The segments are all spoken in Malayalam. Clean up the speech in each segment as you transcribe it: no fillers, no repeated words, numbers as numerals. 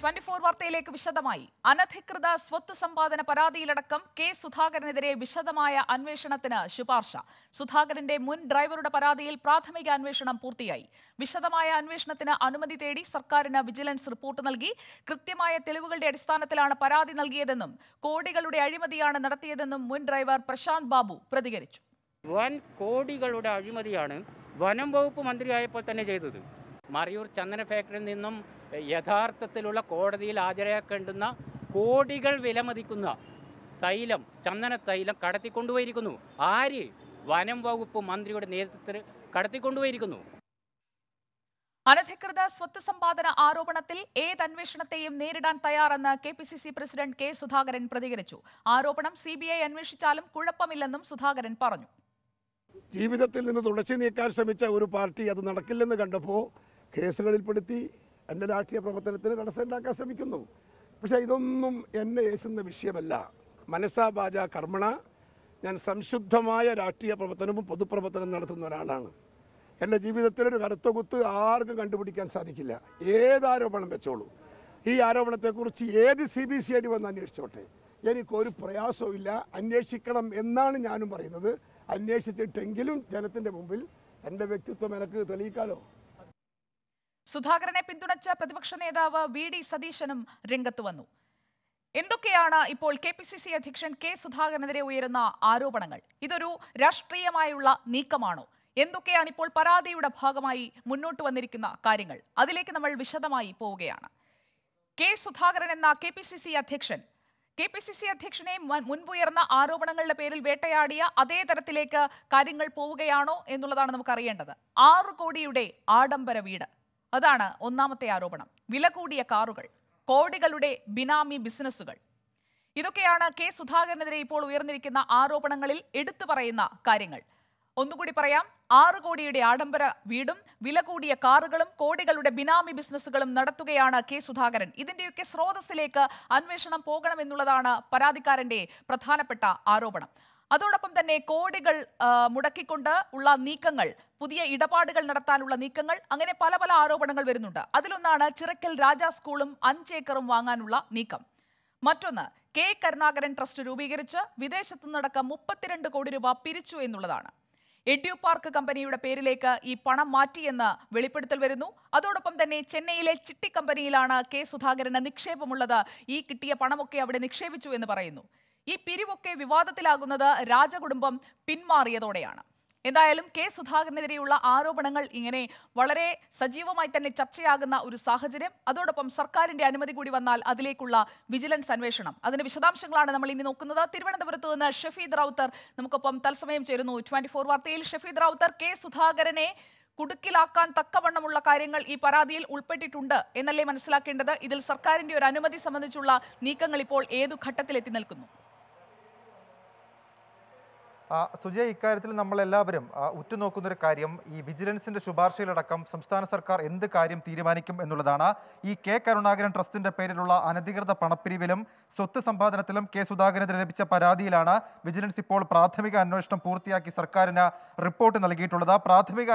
24 വാർത്തയിലേക്ക് വിശദമായി. അനധികൃത സ്വത്ത് സമ്പാദന പരാതിയിലടക്കം കെ സുധാകരനെതിരെ വിശദമായ അന്വേഷണത്തിന് ശുപാർശ. സുധാകരന്റെ മുൻ ഡ്രൈവറുടെ പരാതിയിൽ പ്രാഥമിക അന്വേഷണം പൂർത്തിയായി. വിശദമായ അന്വേഷണത്തിന് അനുമതി തേടി സർക്കാരിന് വിജിലൻസ് റിപ്പോർട്ട് നൽകി. കൃത്യമായ തെളിവുകളുടെ അടിസ്ഥാനത്തിലാണ് പരാതി നൽകിയതെന്നും കോടികളുടെ അഴിമതിയാണ് നടത്തിയതെന്നും മുൻ ഡ്രൈവർ പ്രശാന്ത് ബാബു പ്രതികരിച്ചു. വൻ കോടികളുടെ അഴിമതിയാണ് വനം വകുപ്പ് മന്ത്രിയായപ്പോൾ തന്നെ ചെയ്തത്. മറയൂർ ചന്ദന ഫാക്ടറിയിൽ നിന്നും യഥാർത്ഥത്തിലുള്ള കോടതിയിൽ ഹാജരാക്കേണ്ടുന്ന കോടികൾ വിലമതിക്കുന്ന തൈലം, ചന്ദന തൈലം കടത്തിക്കൊണ്ടുപോയിരിക്കുന്നു. ആര്? വനം വകുപ്പ് മന്ത്രിയുടെ നേതൃത്വത്തിൽ കടത്തിക്കൊണ്ടുപോയിരിക്കുന്നു. അനധികൃത സ്വത്ത് സമ്പാദന ആരോപണത്തിൽ ഏത് അന്വേഷണത്തെയും നേരിടാൻ തയ്യാറെന്ന് KPCC പ്രസിഡന്റ് കെ സുധാകരൻ പ്രതികരിച്ചു. ആരോപണം CBI അന്വേഷിച്ചാലും കുഴപ്പമില്ലെന്നും സുധാകരൻ പറഞ്ഞു. ജീവിതത്തിൽ നിന്ന് തുടച്ചു നീക്കാൻ ശ്രമിച്ച ഒരു പാർട്ടി അത് നടക്കില്ലെന്ന് കണ്ടപ്പോൾ കേസുകളിൽപ്പെടുത്തി എൻ്റെ രാഷ്ട്രീയ പ്രവർത്തനത്തിന് തടസ്സമുണ്ടാക്കാൻ ശ്രമിക്കുന്നു. പക്ഷേ ഇതൊന്നും എന്നെ ഏശുന്ന വിഷയമല്ല. മനസാ വാചാ കർമ്മണ ഞാൻ സംശുദ്ധമായ രാഷ്ട്രീയ പ്രവർത്തനവും പൊതുപ്രവർത്തനം നടത്തുന്ന ഒരാളാണ്. എൻ്റെ ജീവിതത്തിലൊരു കറുത്ത കുത്ത് ആർക്കും കണ്ടുപിടിക്കാൻ സാധിക്കില്ല. ഏത് ആരോപണം വെച്ചോളൂ. ഈ ആരോപണത്തെക്കുറിച്ച് ഏത് CBCID വന്ന് അന്വേഷിച്ചോട്ടെ, എനിക്കൊരു പ്രയാസവും ഇല്ല. അന്വേഷിക്കണം എന്നാണ് ഞാനും പറയുന്നത്. അന്വേഷിച്ചിട്ടെങ്കിലും ജനത്തിൻ്റെ മുമ്പിൽ എൻ്റെ വ്യക്തിത്വം എനിക്ക് തെളിയിക്കാലോ. സുധാകരനെ പിന്തുണച്ച പ്രതിപക്ഷ നേതാവ് VD സതീശനും രംഗത്ത് വന്നു. എന്തൊക്കെയാണ് ഇപ്പോൾ KPCC അധ്യക്ഷൻ കെ സുധാകരനെതിരെ ഉയരുന്ന ആരോപണങ്ങൾ? ഇതൊരു രാഷ്ട്രീയമായുള്ള നീക്കമാണോ? എന്തൊക്കെയാണ് ഇപ്പോൾ പരാതിയുടെ ഭാഗമായി മുന്നോട്ട് വന്നിരിക്കുന്ന കാര്യങ്ങൾ? അതിലേക്ക് നമ്മൾ വിശദമായി പോവുകയാണ്. കെ സുധാകരൻ എന്ന KPCC അധ്യക്ഷനെ മുൻപുയർന്ന ആരോപണങ്ങളുടെ പേരിൽ വേട്ടയാടിയ അതേ തരത്തിലേക്ക് കാര്യങ്ങൾ പോവുകയാണോ എന്നുള്ളതാണ് നമുക്ക് അറിയേണ്ടത്. 6 കോടിയുടെ ആഡംബര വീട്, അതാണ് ഒന്നാമത്തെ ആരോപണം. വില കൂടിയ കാറുകൾ, കോടികളുടെ ബിനാമി ബിസിനസ്സുകൾ, ഇതൊക്കെയാണ് കെ സുധാകരനെതിരെ ഇപ്പോൾ ഉയർന്നിരിക്കുന്ന ആരോപണങ്ങളിൽ എടുത്തു പറയുന്ന കാര്യങ്ങൾ. ഒന്നുകൂടി പറയാം, 6 കോടിയുടെ ആഡംബര വീടും വില കൂടിയ കാറുകളും കോടികളുടെ ബിനാമി ബിസിനസ്സുകളും നടത്തുകയാണ് കെ സുധാകരൻ. ഇതിന്റെയൊക്കെ സ്രോതസ്സിലേക്ക് അന്വേഷണം പോകണമെന്നുള്ളതാണ് പരാതിക്കാരന്റെ പ്രധാനപ്പെട്ട ആരോപണം. അതോടൊപ്പം തന്നെ കോടികൾ മുടക്കിക്കൊണ്ട് ഉള്ള നീക്കങ്ങൾ, പുതിയ ഇടപാടുകൾ നടത്താനുള്ള നീക്കങ്ങൾ, അങ്ങനെ പല പല ആരോപണങ്ങൾ വരുന്നുണ്ട്. അതിലൊന്നാണ് ചിറക്കൽ രാജാ സ്കൂളും 5 ഏക്കറും വാങ്ങാനുള്ള നീക്കം. മറ്റൊന്ന്, കെ കരുണാകരൻ ട്രസ്റ്റ് രൂപീകരിച്ച് വിദേശത്തു നിന്നടക്കം 32 കോടി രൂപ പിരിച്ചു എന്നുള്ളതാണ്. എഡ്യൂ പാർക്ക് കമ്പനിയുടെ പേരിലേക്ക് ഈ പണം മാറ്റിയെന്ന് വെളിപ്പെടുത്തൽ വരുന്നു. അതോടൊപ്പം തന്നെ ചെന്നൈയിലെ ചിട്ടി കമ്പനിയിലാണ് കെ സുധാകരന് നിക്ഷേപമുള്ളത്. ഈ കിട്ടിയ പണമൊക്കെ അവിടെ നിക്ഷേപിച്ചു എന്ന് പറയുന്നു. ഈ പിരിവൊക്കെ വിവാദത്തിലാകുന്നത് രാജകുടുംബം പിന്മാറിയതോടെയാണ്. എന്തായാലും കെ സുധാകരനെതിരെയുള്ള ആരോപണങ്ങൾ ഇങ്ങനെ വളരെ സജീവമായി തന്നെ ചർച്ചയാകുന്ന ഒരു സാഹചര്യം. അതോടൊപ്പം സർക്കാരിന്റെ അനുമതി കൂടി വന്നാൽ അതിലേക്കുള്ള വിജിലൻസ് അന്വേഷണം, അതിന്റെ വിശദാംശങ്ങളാണ് നമ്മൾ ഇനി നോക്കുന്നത്. തിരുവനന്തപുരത്ത് നിന്ന് ഷഫീദ് റൌത്തർ നമുക്കൊപ്പം തത്സമയം ചേരുന്നു. 24 വാർത്തയിൽ ഷഫീദ് റൌത്തർ, കെ സുധാകരനെ കുടുക്കിലാക്കാൻ തക്കവണ്ണമുള്ള കാര്യങ്ങൾ ഈ പരാതിയിൽ ഉൾപ്പെട്ടിട്ടുണ്ട് എന്നല്ലേ മനസ്സിലാക്കേണ്ടത്? ഇതിൽ സർക്കാരിന്റെ ഒരു അനുമതി സംബന്ധിച്ചുള്ള നീക്കങ്ങൾ ഇപ്പോൾ ഏതു ഘട്ടത്തിലെത്തി നിൽക്കുന്നു? സുജയ്, ഇക്കാര്യത്തിൽ നമ്മളെല്ലാവരും ഉറ്റുനോക്കുന്നൊരു കാര്യം ഈ വിജിലൻസിന്റെ ശുപാർശയിലടക്കം സംസ്ഥാന സർക്കാർ എന്ത് കാര്യം തീരുമാനിക്കും എന്നുള്ളതാണ്. ഈ കെ കരുണാകരൻ ട്രസ്റ്റിന്റെ പേരിലുള്ള അനധികൃത പണപ്പിരിവിലും സ്വത്ത് സമ്പാദനത്തിലും കെ സുധാകരനെതിരെ ലഭിച്ച പരാതിയിലാണ് വിജിലൻസ് ഇപ്പോൾ പ്രാഥമിക അന്വേഷണം പൂർത്തിയാക്കി സർക്കാരിന് റിപ്പോർട്ട് നൽകിയിട്ടുള്ളത്. പ്രാഥമിക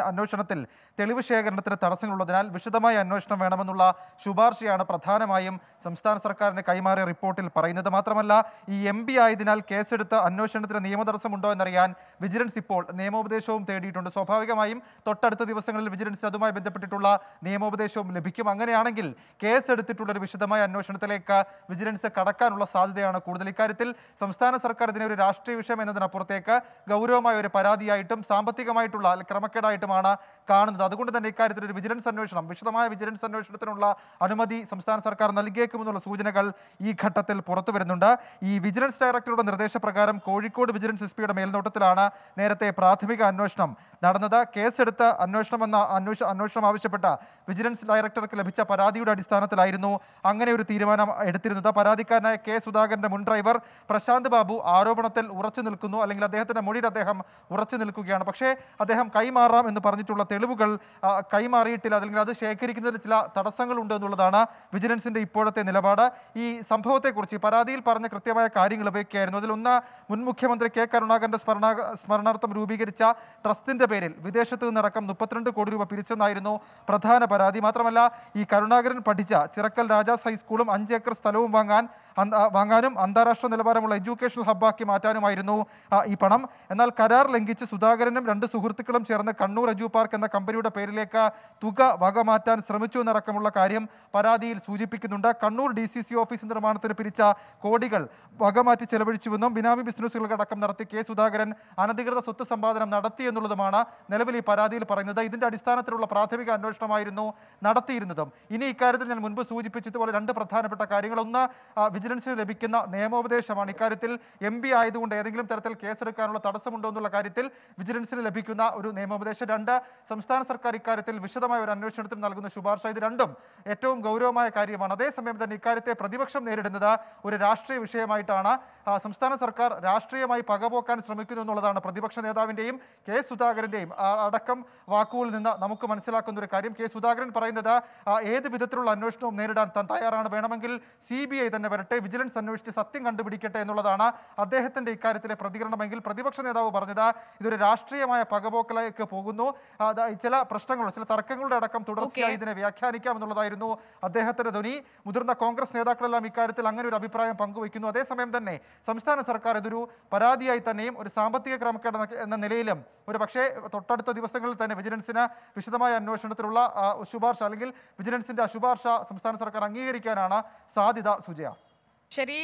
അന്വേഷണത്തിൽ തെളിവ് ശേഖരണത്തിന് തടസ്സങ്ങളുള്ളതിനാൽ വിശദമായ അന്വേഷണം വേണമെന്നുള്ള ശുപാർശയാണ് പ്രധാനമായും സംസ്ഥാന സർക്കാരിന് കൈമാറിയ റിപ്പോർട്ടിൽ പറയുന്നത്. മാത്രമല്ല, ഈ MP ആയതിനാൽ കേസെടുത്ത് അന്വേഷണത്തിന് നിയമതടസ്സമുണ്ടോ എന്നറിയാൻ വിജിലൻസ് ഇപ്പോൾ നിയമോപദേശവും തേടിയിട്ടുണ്ട്. സ്വാഭാവികമായും തൊട്ടടുത്ത ദിവസങ്ങളിൽ വിജിലൻസ് അതുമായി ബന്ധപ്പെട്ടിട്ടുള്ള നിയമോപദേശവും ലഭിക്കും. അങ്ങനെയാണെങ്കിൽ കേസെടുത്തിട്ടുള്ള ഒരു വിശദമായ അന്വേഷണത്തിലേക്ക് വിജിലൻസ് കടക്കാനുള്ള സാധ്യതയാണ് കൂടുതൽ. ഇക്കാര്യത്തിൽ സംസ്ഥാന സർക്കാർ ഇതിനെ ഒരു രാഷ്ട്രീയ വിഷയം എന്നതിനപ്പുറത്തേക്ക് ഗൗരവമായ ഒരു പരാതിയായിട്ടും സാമ്പത്തികമായിട്ടുള്ള ക്രമക്കേടായിട്ടുമാണ് കാണുന്നത്. അതുകൊണ്ട് തന്നെ ഇക്കാര്യത്തിൽ ഒരു വിജിലൻസ് അന്വേഷണം, വിശദമായ വിജിലൻസ് അന്വേഷണത്തിനുള്ള അനുമതി സംസ്ഥാന സർക്കാർ നൽകിയേക്കുമെന്നുള്ള സൂചനകൾ ഈ ഘട്ടത്തിൽ പുറത്തു വരുന്നുണ്ട്. ഈ വിജിലൻസ് ഡയറക്ടറുടെ നിർദ്ദേശപ്രകാരം കോഴിക്കോട് വിജിലൻസ് SP-യുടെ മേൽനോട്ടത്തിലാണ് നേരത്തെ പ്രാഥമിക അന്വേഷണം നടന്നത്. കേസെടുത്ത് അന്വേഷണം ആവശ്യപ്പെട്ട വിജിലൻസ് ഡയറക്ടർക്ക് ലഭിച്ച പരാതിയുടെ അടിസ്ഥാനത്തിലായിരുന്നു അങ്ങനെ ഒരു തീരുമാനം എടുത്തിരുന്നത്. പരാതിക്കാരനായ കെ സുധാകരന്റെ മുൻ ഡ്രൈവർ പ്രശാന്ത് ബാബു ആരോപണത്തിൽ ഉറച്ചു നിൽക്കുന്നു, അല്ലെങ്കിൽ അദ്ദേഹത്തിന്റെ മൊഴിയിൽ അദ്ദേഹം ഉറച്ചു നിൽക്കുകയാണ്. പക്ഷേ അദ്ദേഹം കൈമാറാം എന്ന് പറഞ്ഞിട്ടുള്ള തെളിവുകൾ കൈമാറിയിട്ടില്ല, അല്ലെങ്കിൽ അത് ശേഖരിക്കുന്നതിൽ ചില തടസ്സങ്ങളുണ്ട് എന്നുള്ളതാണ് വിജിലൻസിന്റെ ഇപ്പോഴത്തെ നിലപാട്. ഈ സംഭവത്തെക്കുറിച്ച് പരാതിയിൽ പറഞ്ഞ കൃത്യമായ കാര്യങ്ങൾ ഇവയൊക്കെയായിരുന്നു. അതിലൊന്ന്, മുൻ മുഖ്യമന്ത്രി കെ കെ കരുണാകരന്റെ സ്മരണാർത്ഥം രൂപീകരിച്ച ട്രസ്റ്റിന്റെ പേരിൽ വിദേശത്ത് നിന്നടക്കം 32 കോടി രൂപ പിരിച്ചെന്നായിരുന്നു പ്രധാന പരാതി. മാത്രമല്ല ഈ കരുണാകരൻ പഠിച്ച ചിറക്കൽ രാജാസ് ഹൈസ്കൂളും 5 ഏക്കർ സ്ഥലവും വാങ്ങാനും അന്താരാഷ്ട്ര നിലവാരമുള്ള എഡ്യൂക്കേഷണൽ ഹബ്ബാക്കി മാറ്റാനുമായിരുന്നു ഈ പണം. എന്നാൽ കരാർ ലംഘിച്ച് സുധാകരനും 2 സുഹൃത്തുക്കളും ചേർന്ന് കണ്ണൂർ എഡ്യൂ പാർക്ക് എന്ന കമ്പനിയുടെ പേരിലേക്ക് തുക വകമാറ്റാൻ ശ്രമിച്ചു എന്നടക്കമുള്ള കാര്യം പരാതിയിൽ സൂചിപ്പിക്കുന്നുണ്ട്. കണ്ണൂർ DCC ഓഫീസ് നിർമ്മാണത്തിന് പിരിച്ച കോടികൾ വകമാറ്റി ചെലവഴിച്ചുവെന്നും ബിനാമി ബിസിനസ്സുകൾക്കടക്കം നടത്തി കെ സുധാകരൻ അനധികൃത സ്വത്ത് സമ്പാദനം നടത്തി എന്നുള്ളതുമാണ് നിലവിൽ ഈ പരാതിയിൽ പറയുന്നത്. ഇതിന്റെ അടിസ്ഥാനത്തിലുള്ള പ്രാഥമിക അന്വേഷണമായിരുന്നു നടത്തിയിരുന്നതും. ഇനി ഇക്കാര്യത്തിൽ ഞാൻ മുൻപ് സൂചിപ്പിച്ചതുപോലെ 2 പ്രധാനപ്പെട്ട കാര്യങ്ങൾ. ഒന്ന്, വിജിലൻസിന് ലഭിക്കുന്ന നിയമോപദേശമാണ്. ഇക്കാര്യത്തിൽ MP ആയതുകൊണ്ട് ഏതെങ്കിലും തരത്തിൽ കേസെടുക്കാനുള്ള തടസ്സമുണ്ടോ എന്നുള്ള കാര്യത്തിൽ വിജിലൻസിന് ലഭിക്കുന്ന ഒരു നിയമോപദേശം. 2, സംസ്ഥാന സർക്കാർ ഇക്കാര്യത്തിൽ വിശദമായ ഒരു അന്വേഷണത്തിന് നൽകുന്ന ശുപാർശ. ഇത് രണ്ടും ഏറ്റവും ഗൗരവമായ കാര്യമാണ്. അതേസമയം തന്നെ ഇക്കാര്യത്തെ പ്രതിപക്ഷം നേരിടുന്നത് ഒരു രാഷ്ട്രീയ വിഷയമായിട്ടാണ്. സംസ്ഥാന സർക്കാർ രാഷ്ട്രീയമായി പകപോക്കാൻ ശ്രമിക്കുന്നു എന്നുള്ളതാണ് പ്രതിപക്ഷ നേതാവിൻ്റെയും കെ സുധാകരൻ്റെയും അടക്കം വാക്കുകളിൽ നിന്ന് നമുക്ക് മനസ്സിലാക്കുന്ന ഒരു കാര്യം. കെ സുധാകരൻ പറയുന്നത് ഏത് വിധത്തിലുള്ള അന്വേഷണവും നേരിടാൻ താൻ തയ്യാറാണ്, വേണമെങ്കിൽ CBI തന്നെ വരട്ടെ, വിജിലൻസ് അന്വേഷിച്ച് സത്യം കണ്ടുപിടിക്കട്ടെ എന്നുള്ളതാണ് അദ്ദേഹത്തിന്റെ ഇക്കാര്യത്തിലെ പ്രതികരണമെങ്കിൽ പ്രതിപക്ഷ നേതാവ് പറഞ്ഞത് ഇതൊരു രാഷ്ട്രീയമായ പകപോക്കലേക്ക് പോകുന്നു, ചില പ്രശ്നങ്ങൾ, ചില തർക്കങ്ങളുടെ അടക്കം തുടർച്ചയായി ഇതിനെ വ്യാഖ്യാനിക്കാം എന്നുള്ളതായിരുന്നു അദ്ദേഹത്തിന്റെ ധ്വനി. മുതിർന്ന കോൺഗ്രസ് നേതാക്കളെല്ലാം ഇക്കാര്യത്തിൽ അങ്ങനെ ഒരു അഭിപ്രായം പങ്കുവയ്ക്കുന്നു. അതേസമയം തന്നെ സംസ്ഥാന സർക്കാർ ഇതൊരു പരാതിയായി തന്നെയും ഒരു സാമ്പത്തിക ക്രമക്കേട് എന്ന നിലയിലും ഒരു പക്ഷേ തൊട്ടടുത്ത ദിവസങ്ങളിൽ തന്നെ വിജിലൻസിന് വിശദമായ അന്വേഷണത്തിലുള്ള ശുപാർശ അല്ലെങ്കിൽ വിജിലൻസിന്റെ ശുപാർശ സംസ്ഥാന സർക്കാർ അംഗീകരിക്കാനാണ് സാധ്യത. സുജയ. ശരി,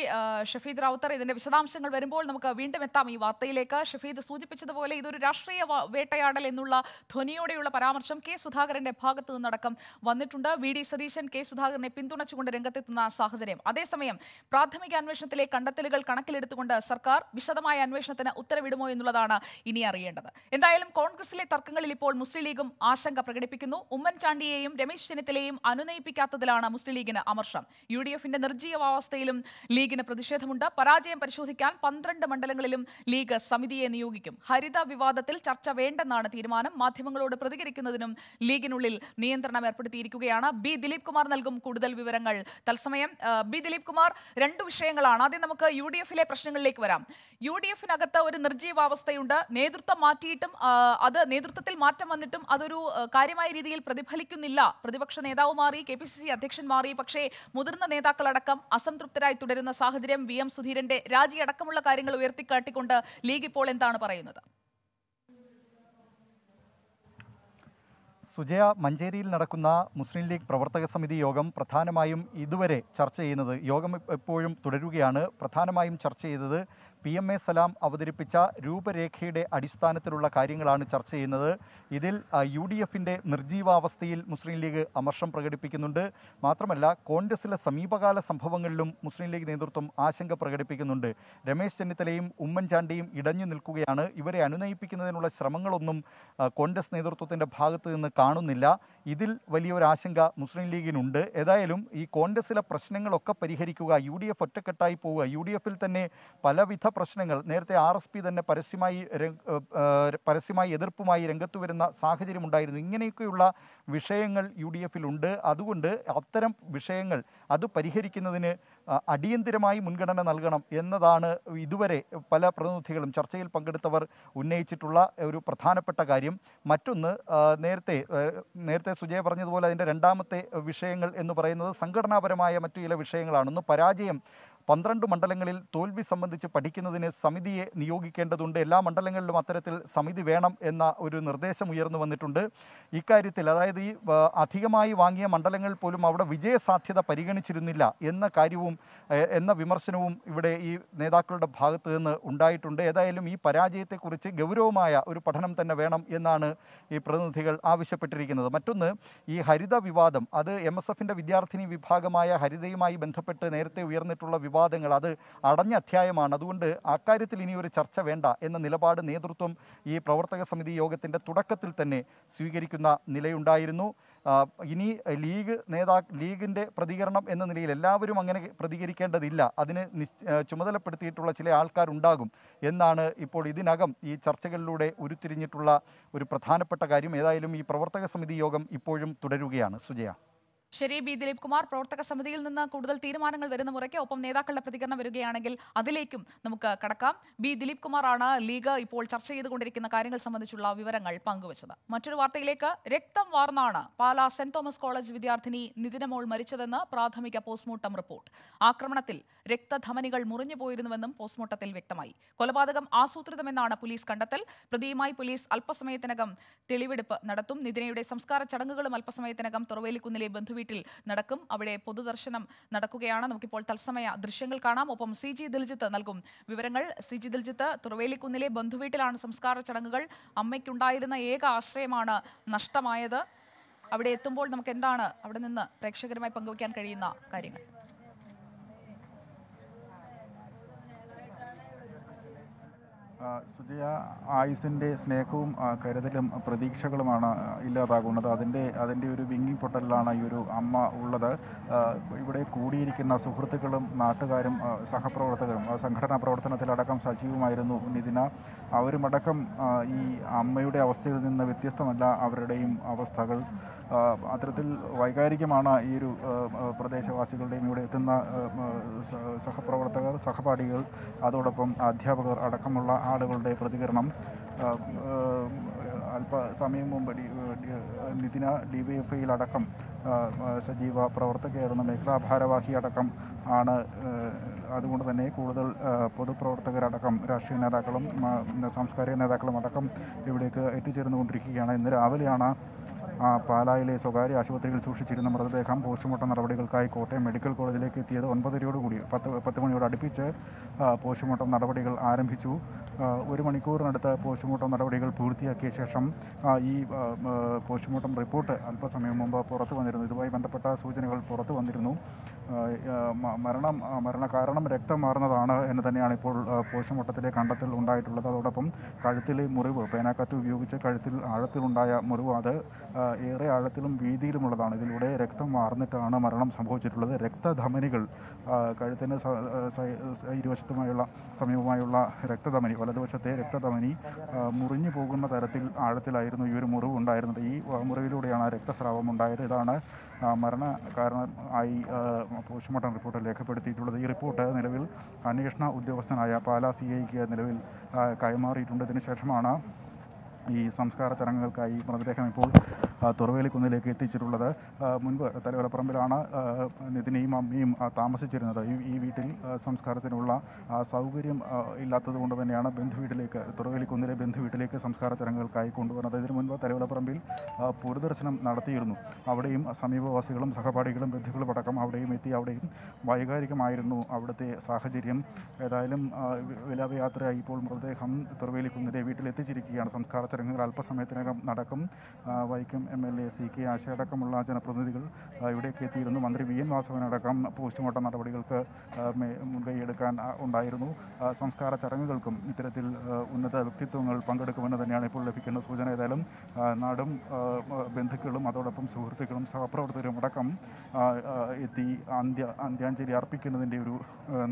ഷഫീദ് റാവുത്തർ, ഇതിന്റെ വിശദാംശങ്ങൾ വരുമ്പോൾ നമുക്ക് വീണ്ടും എത്താം ഈ വാർത്തയിലേക്ക്. ഷഫീദ് സൂചിപ്പിച്ചതുപോലെ ഇതൊരു രാഷ്ട്രീയ വേട്ടയാടൽ എന്നുള്ള ധ്വനിയോടെയുള്ള പരാമർശം കെ സുധാകരന്റെ ഭാഗത്തു നിന്നടക്കം വന്നിട്ടുണ്ട്. VD സതീശൻ കെ സുധാകരനെ പിന്തുണച്ചുകൊണ്ട് രംഗത്തെത്തുന്ന സാഹചര്യം. അതേസമയം പ്രാഥമിക അന്വേഷണത്തിലെ കണ്ടെത്തലുകൾ കണക്കിലെടുത്തുകൊണ്ട് സർക്കാർ വിശദമായ അന്വേഷണത്തിന് ഉത്തരവിടുമോ എന്നുള്ളതാണ് ഇനി അറിയേണ്ടത്. എന്തായാലും കോൺഗ്രസിലെ തർക്കങ്ങളിൽ ഇപ്പോൾ മുസ്ലിം ലീഗും ആശങ്ക പ്രകടിപ്പിക്കുന്നു. ഉമ്മൻചാണ്ടിയെയും രമേശ് ചെന്നിത്തലയെയും അനുനയിപ്പിക്കാത്തതിലാണ് മുസ്ലിം ലീഗിന് അമർഷം. UDFന്റെ നിർജ്ജീവാവസ്ഥയിലും ലീഗിന് പ്രതിഷേധമുണ്ട്. പരാജയം പരിശോധിക്കാൻ 12 മണ്ഡലങ്ങളിലും ലീഗ് സമിതിയെ നിയോഗിക്കും. ഹരിത വിവാദത്തിൽ ചർച്ച വേണ്ടെന്നാണ് തീരുമാനം. മാധ്യമങ്ങളോട് പ്രതികരിക്കുന്നതിനും ലീഗിനുള്ളിൽ നിയന്ത്രണം ഏർപ്പെടുത്തിയിരിക്കുകയാണ്. B. ദിലീപ് കുമാർ നൽകും കൂടുതൽ വിവരങ്ങൾ തത്സമയം. B. ദിലീപ് കുമാർ, 2 വിഷയങ്ങളാണ്. ആദ്യം നമുക്ക് UDFിലെ പ്രശ്നങ്ങളിലേക്ക് വരാം. UDFിനകത്ത് ഒരു നിർജ്ജീവാവസ്ഥയുണ്ട്. നേതൃത്വം മാറ്റിയിട്ടും അത് നേതൃത്വത്തിൽ മാറ്റം വന്നിട്ടും അതൊരു കാര്യമായ രീതിയിൽ പ്രതിഫലിക്കുന്നില്ല. പ്രതിപക്ഷ നേതാവ് മാറി, KPCC അധ്യക്ഷൻ മാറി, പക്ഷേ മുതിർന്ന നേതാക്കളടക്കം അസംതൃപ്തരായി തുടരുന്ന സാഹചര്യം. VM സുധീരന്റെ രാജി അടക്കമുള്ള കാര്യങ്ങൾ ഉയർത്തിക്കാട്ടിക്കൊണ്ട് ലീഗ് ഇപ്പോൾ എന്താണ് പറയുന്നത്? സുജയ, മഞ്ചേരിയിൽ നടക്കുന്ന മുസ്ലിം ലീഗ് പ്രവർത്തക സമിതി യോഗം പ്രധാനമായും ഇതുവരെ ചർച്ച ചെയ്യുന്നത്, യോഗം എപ്പോഴും തുടരുകയാണ്, പ്രധാനമായും ചർച്ച ചെയ്തത് PMA സലാം അവതരിപ്പിച്ച രൂപരേഖയുടെ അടിസ്ഥാനത്തിലുള്ള കാര്യങ്ങളാണ് ചർച്ച ചെയ്യുന്നത്. ഇതിൽ UDFിൻ്റെ നിർജ്ജീവാവസ്ഥയിൽ മുസ്ലിം ലീഗ് അമർഷം പ്രകടിപ്പിക്കുന്നുണ്ട്. മാത്രമല്ല കോൺഗ്രസിലെ സമീപകാല സംഭവങ്ങളിലും മുസ്ലിം ലീഗ് നേതൃത്വം ആശങ്ക പ്രകടിപ്പിക്കുന്നുണ്ട്. രമേശ് ചെന്നിത്തലയും ഉമ്മൻചാണ്ടിയും ഇടഞ്ഞു നിൽക്കുകയാണ്. ഇവരെ അനുനയിപ്പിക്കുന്നതിനുള്ള ശ്രമങ്ങളൊന്നും കോൺഗ്രസ് നേതൃത്വത്തിൻ്റെ ഭാഗത്ത് നിന്ന് കാണുന്നില്ല. ഇതിൽ വലിയൊരാശങ്ക മുസ്ലിം ലീഗിനുണ്ട്. ഏതായാലും ഈ കോൺഗ്രസിലെ പ്രശ്നങ്ങളൊക്കെ പരിഹരിക്കുക, UDF ഒറ്റക്കെട്ടായി പോവുക, UDFിൽ തന്നെ പലവിധ പ്രശ്നങ്ങൾ, നേരത്തെ RSP തന്നെ പരസ്യമായി എതിർപ്പുമായി രംഗത്ത് വരുന്ന സാഹചര്യമുണ്ടായിരുന്നു. ഇങ്ങനെയൊക്കെയുള്ള വിഷയങ്ങൾ UDFിലുണ്ട്. അതുകൊണ്ട് അത്തരം വിഷയങ്ങൾ അത് പരിഹരിക്കുന്നതിന് അടിയന്തിരമായി മുൻഗണന നൽകണം എന്നതാണ് ഇതുവരെ പല പ്രതിനിധികളും ചർച്ചയിൽ പങ്കെടുത്തവർ ഉന്നയിച്ചിട്ടുള്ള ഒരു പ്രധാനപ്പെട്ട കാര്യം. മറ്റൊന്ന്, നേരത്തെ സുജയ പറഞ്ഞതുപോലെ അതിൻ്റെ രണ്ടാമത്തെ വിഷയങ്ങൾ എന്ന് പറയുന്നത് സംഘടനാപരമായ മറ്റു ചില വിഷയങ്ങളാണ്. ഒന്ന്, പരാജയം 12 മണ്ഡലങ്ങളിൽ തോൽവി സംബന്ധിച്ച് പഠിക്കുന്നതിന് സമിതിയെ നിയോഗിക്കേണ്ടതുണ്ട്. എല്ലാ മണ്ഡലങ്ങളിലും അത്തരത്തിൽ സമിതി വേണം എന്ന ഒരു നിർദ്ദേശം ഉയർന്നു വന്നിട്ടുണ്ട്. ഇക്കാര്യത്തിൽ അതായത് ഈ അധികമായി വാങ്ങിയ മണ്ഡലങ്ങൾ പോലും അവിടെ വിജയസാധ്യത പരിഗണിച്ചിരുന്നില്ല എന്ന വിമർശനവും ഇവിടെ ഈ നേതാക്കളുടെ ഭാഗത്ത് നിന്ന് ഉണ്ടായിട്ടുണ്ട്. ഏതായാലും ഈ പരാജയത്തെക്കുറിച്ച് ഗൗരവമായ ഒരു പഠനം തന്നെ വേണം എന്നാണ് ഈ പ്രതിനിധികൾ ആവശ്യപ്പെട്ടിരിക്കുന്നത്. മറ്റൊന്ന്, ഈ ഹരിത വിവാദം, അത് MSFന്റെ വിദ്യാർത്ഥിനി വിഭാഗമായ ഹരിതയുമായി ബന്ധപ്പെട്ട് നേരത്തെ ഉയർന്നിട്ടുള്ള വിവാദങ്ങൾ അത് അടഞ്ഞ അധ്യായമാണ്. അതുകൊണ്ട് അക്കാര്യത്തിൽ ഇനി ഒരു ചർച്ച വേണ്ട എന്ന നിലപാട് നേതൃത്വം ഈ പ്രവർത്തക സമിതി യോഗത്തിൻ്റെ തുടക്കത്തിൽ തന്നെ സ്വീകരിക്കുന്ന നിലയുണ്ടായിരുന്നു. ഇനി ലീഗിൻ്റെ പ്രതികരണം എന്ന നിലയിൽ എല്ലാവരും അങ്ങനെ പ്രതികരിക്കേണ്ടതില്ല, അതിന് ചുമതലപ്പെടുത്തിയിട്ടുള്ള ചില ആൾക്കാരുണ്ടാകും എന്നാണ് ഇപ്പോൾ ഇതിനകം ഈ ചർച്ചകളിലൂടെ ഉരുത്തിരിഞ്ഞിട്ടുള്ള ഒരു പ്രധാനപ്പെട്ട കാര്യം. ഏതായാലും ഈ പ്രവർത്തക സമിതി യോഗം ഇപ്പോഴും തുടരുകയാണ്. സുജയ. ശരി, ബി ദിലീപ് കുമാർ, പ്രവർത്തക സമിതിയിൽ നിന്ന് കൂടുതൽ തീരുമാനങ്ങൾ വരുന്ന മുറയ്ക്ക് ഒപ്പം നേതാക്കളുടെ പ്രതികരണം വരികയാണെങ്കിൽ അതിലേക്കും നമുക്ക് കടക്കാം. ബി ദിലീപ് കുമാറാണ് ലീഗ് ഇപ്പോൾ ചർച്ച ചെയ്തുകൊണ്ടിരിക്കുന്ന കാര്യങ്ങൾ സംബന്ധിച്ചുള്ള വിവരങ്ങൾ പങ്കുവച്ചത്. മറ്റൊരു വാർത്തയിലേക്ക്. രക്തം വാർന്നാണ് പാലാ സെന്റ് തോമസ് കോളേജ് വിദ്യാർത്ഥിനി നിതിനമോൾ മരിച്ചതെന്ന് പ്രാഥമിക പോസ്റ്റ്മോർട്ടം റിപ്പോർട്ട്. ആക്രമണത്തിൽ രക്തധമനികൾ മുറിഞ്ഞു പോയിരുന്നുവെന്നും പോസ്റ്റ്മോർട്ടത്തിൽ വ്യക്തമായി. കൊലപാതകം ആസൂത്രിതമെന്നാണ് പോലീസ് കണ്ടെത്തൽ. പ്രതിയുമായി പോലീസ് അല്പസമയത്തിനകം തെളിവെടുപ്പ് നടത്തും. നിതിനയുടെ സംസ്കാര ചടങ്ങുകളും അല്പസമയത്തിനകം തുറവേലിക്കുന്നിലെ ബന്ധുവീട്ടിൽ നടക്കും. അവിടെ പൊതുദർശനം നടക്കുകയാണ്. നമുക്കിപ്പോൾ തത്സമയ ദൃശ്യങ്ങൾ കാണാം. ഒപ്പം സി ജി ദിൽജിത്ത് നൽകും വിവരങ്ങൾ. സി ജി ദിൽജിത്ത്, തുറവേലിക്കുന്നിലെ ബന്ധുവീട്ടിലാണ് സംസ്കാര ചടങ്ങുകൾ. അമ്മയ്ക്കുണ്ടായിരുന്ന ഏക ആശ്രയമാണ് നഷ്ടമായത്. അവിടെ എത്തുമ്പോൾ നമുക്ക് എന്താണ് അവിടെ നിന്ന് പ്രേക്ഷകരുമായി പങ്കുവയ്ക്കാൻ കഴിയുന്ന കാര്യങ്ങൾ? സുജയ, ആയുസിൻ്റെ സ്നേഹവും കരുതലും പ്രതീക്ഷകളുമാണ് ഇല്ലാതാകുന്നത്. അതിൻ്റെ ഒരു വിങ്ങിപ്പൊട്ടലിലാണ് ഈ ഒരു അമ്മ ഉള്ളത്. ഇവിടെ കൂടിയിരിക്കുന്ന സുഹൃത്തുക്കളും നാട്ടുകാരും സഹപ്രവർത്തകരും സംഘടനാ പ്രവർത്തനത്തിലടക്കം സജീവമായിരുന്നു നിതിന. അവരുമടക്കം ഈ അമ്മയുടെ അവസ്ഥയിൽ നിന്ന് വ്യത്യസ്തമല്ല അവരുടെയും അവസ്ഥകൾ. അത്തരത്തിൽ വൈകാരികമാണ് ഈ ഒരു പ്രദേശവാസികളുടെയും ഇവിടെ എത്തുന്ന സഹപ്രവർത്തകർ, സഹപാഠികൾ, അതോടൊപ്പം അധ്യാപകർ അടക്കമുള്ള ആളുകളുടെ പ്രതികരണം. അല്പസമയം മുമ്പ് നിതിന DYFIയിലടക്കം സജീവ പ്രവർത്തകയായിരുന്ന മേഖലാ ഭാരവാഹി അടക്കം ആണ്. അതുകൊണ്ട് തന്നെ കൂടുതൽ പൊതുപ്രവർത്തകരടക്കം രാഷ്ട്രീയ നേതാക്കളും സാംസ്കാരിക നേതാക്കളും അടക്കം ഇവിടേക്ക് എത്തിച്ചേർന്നുകൊണ്ടിരിക്കുകയാണ്. ഇന്ന് രാവിലെയാണ് പാലായിലെ സ്വകാര്യ ആശുപത്രിയിൽ സൂക്ഷിച്ചിരുന്ന മൃതദേഹം പോസ്റ്റ്മോർട്ടം നടപടികൾക്കായി കോട്ടയം മെഡിക്കൽ കോളേജിലേക്ക് എത്തിയത്. 9:30 10 മണിയോട് അടുപ്പിച്ച് പോസ്റ്റ്മോർട്ടം നടപടികൾ ആരംഭിച്ചു. 1 മണിക്കൂറിനടുത്ത് പോസ്റ്റ്മോർട്ടം നടപടികൾ പൂർത്തിയാക്കിയ ശേഷം ഈ പോസ്റ്റ്മോർട്ടം റിപ്പോർട്ട് അല്പസമയം മുമ്പ് പുറത്തു വന്നിരുന്നു. ഇതുമായി ബന്ധപ്പെട്ട സൂചനകൾ പുറത്തു വന്നിരുന്നു. മരണകാരണം രക്തം മാറുന്നതാണ് എന്ന് തന്നെയാണ് ഇപ്പോൾ പോസ്റ്റ്മോർട്ടത്തിലെ കണ്ടെത്തൽ ഉണ്ടായിട്ടുള്ളത്. അതോടൊപ്പം കഴുത്തിലെ മുറിവ്, പേനാക്കത്ത് ഉപയോഗിച്ച് കഴുത്തിൽ ആഴത്തിലുണ്ടായ മുറിവ്, അത് ഏറെ ആഴത്തിലും വീതിയിലുമുള്ളതാണ്. ഇതിലൂടെ രക്തം വാർന്നിട്ടാണ് മരണം സംഭവിച്ചിട്ടുള്ളത്. രക്തധമനികൾ, കഴുത്തിന് ഇരുവശത്തുമായുള്ള സമീപമായുള്ള രക്തധമനി, വലതുവശത്തെ രക്തധമനി മുറിഞ്ഞു പോകുന്ന തരത്തിൽ ആഴത്തിലായിരുന്നു ഈ ഒരു മുറിവ് ഉണ്ടായിരുന്നത്. ഈ മുറിവിലൂടെയാണ് രക്തസ്രാവം ഉണ്ടായത്. ഇതാണ് മരണ കാരണമായി പോസ്റ്റ്മോർട്ടം റിപ്പോർട്ട് രേഖപ്പെടുത്തിയിട്ടുള്ളത്. ഈ റിപ്പോർട്ട് നിലവിൽ അന്വേഷണ ഉദ്യോഗസ്ഥനായ പാലാ CIക്ക് നിലവിൽ കൈമാറിയിട്ടുണ്ട്. ഇതിനുശേഷമാണ് ഈ സംസ്കാര ചടങ്ങുകൾക്കായി മൃതദേഹം ഇപ്പോൾ തുറവേലിക്കുന്നിലേക്ക് എത്തിച്ചിട്ടുള്ളത്. മുൻപ് തലയോലപ്പറമ്പിലാണ് നിതിനയും അമ്മയും താമസിച്ചിരുന്നത്. ഈ വീട്ടിൽ സംസ്കാരത്തിനുള്ള സൗകര്യം ഇല്ലാത്തത് കൊണ്ട് തന്നെയാണ് തുറവേലിക്കുന്നിലെ ബന്ധുവീട്ടിലേക്ക് സംസ്കാര ചടങ്ങുകൾക്കായി കൊണ്ടുവന്നത്. ഇതിനു മുൻപ് തലയോലപ്പറമ്പിൽ പൊതുദർശനം നടത്തിയിരുന്നു. അവിടെയും സമീപവാസികളും സഹപാഠികളും ബന്ധുക്കളും അടക്കം അവിടെയും എത്തി. അവിടെയും വൈകാരികമായിരുന്നു അവിടുത്തെ സാഹചര്യം. ഏതായാലും വിലാപയാത്രയായി ഇപ്പോൾ മൃതദേഹം തുറവേലിക്കുന്നിലെ വീട്ടിലെത്തിച്ചിരിക്കുകയാണ്. സംസ്കാര ചടങ്ങുകൾ അല്പസമയത്തിനകം നടക്കും. വൈക്കം MLA CK ആശ അടക്കമുള്ള ജനപ്രതിനിധികൾ ഇവിടേക്ക് എത്തിയിരുന്നു. മന്ത്രി VN വാസവനടക്കം പോസ്റ്റ്മോർട്ടം നടപടികൾക്ക് മുൻകൈയെടുക്കാൻ ഉണ്ടായിരുന്നു. സംസ്കാര ചടങ്ങുകൾക്കും ഇത്തരത്തിൽ ഉന്നത വ്യക്തിത്വങ്ങൾ പങ്കെടുക്കുമെന്ന് തന്നെയാണ് ഇപ്പോൾ ലഭിക്കുന്ന സൂചന. ഏതായാലും നാടും ബന്ധുക്കളും അതോടൊപ്പം സുഹൃത്തുക്കളും സഹപ്രവർത്തകരും അടക്കം എത്തി അന്ത്യാഞ്ജലി അർപ്പിക്കുന്നതിൻ്റെ ഒരു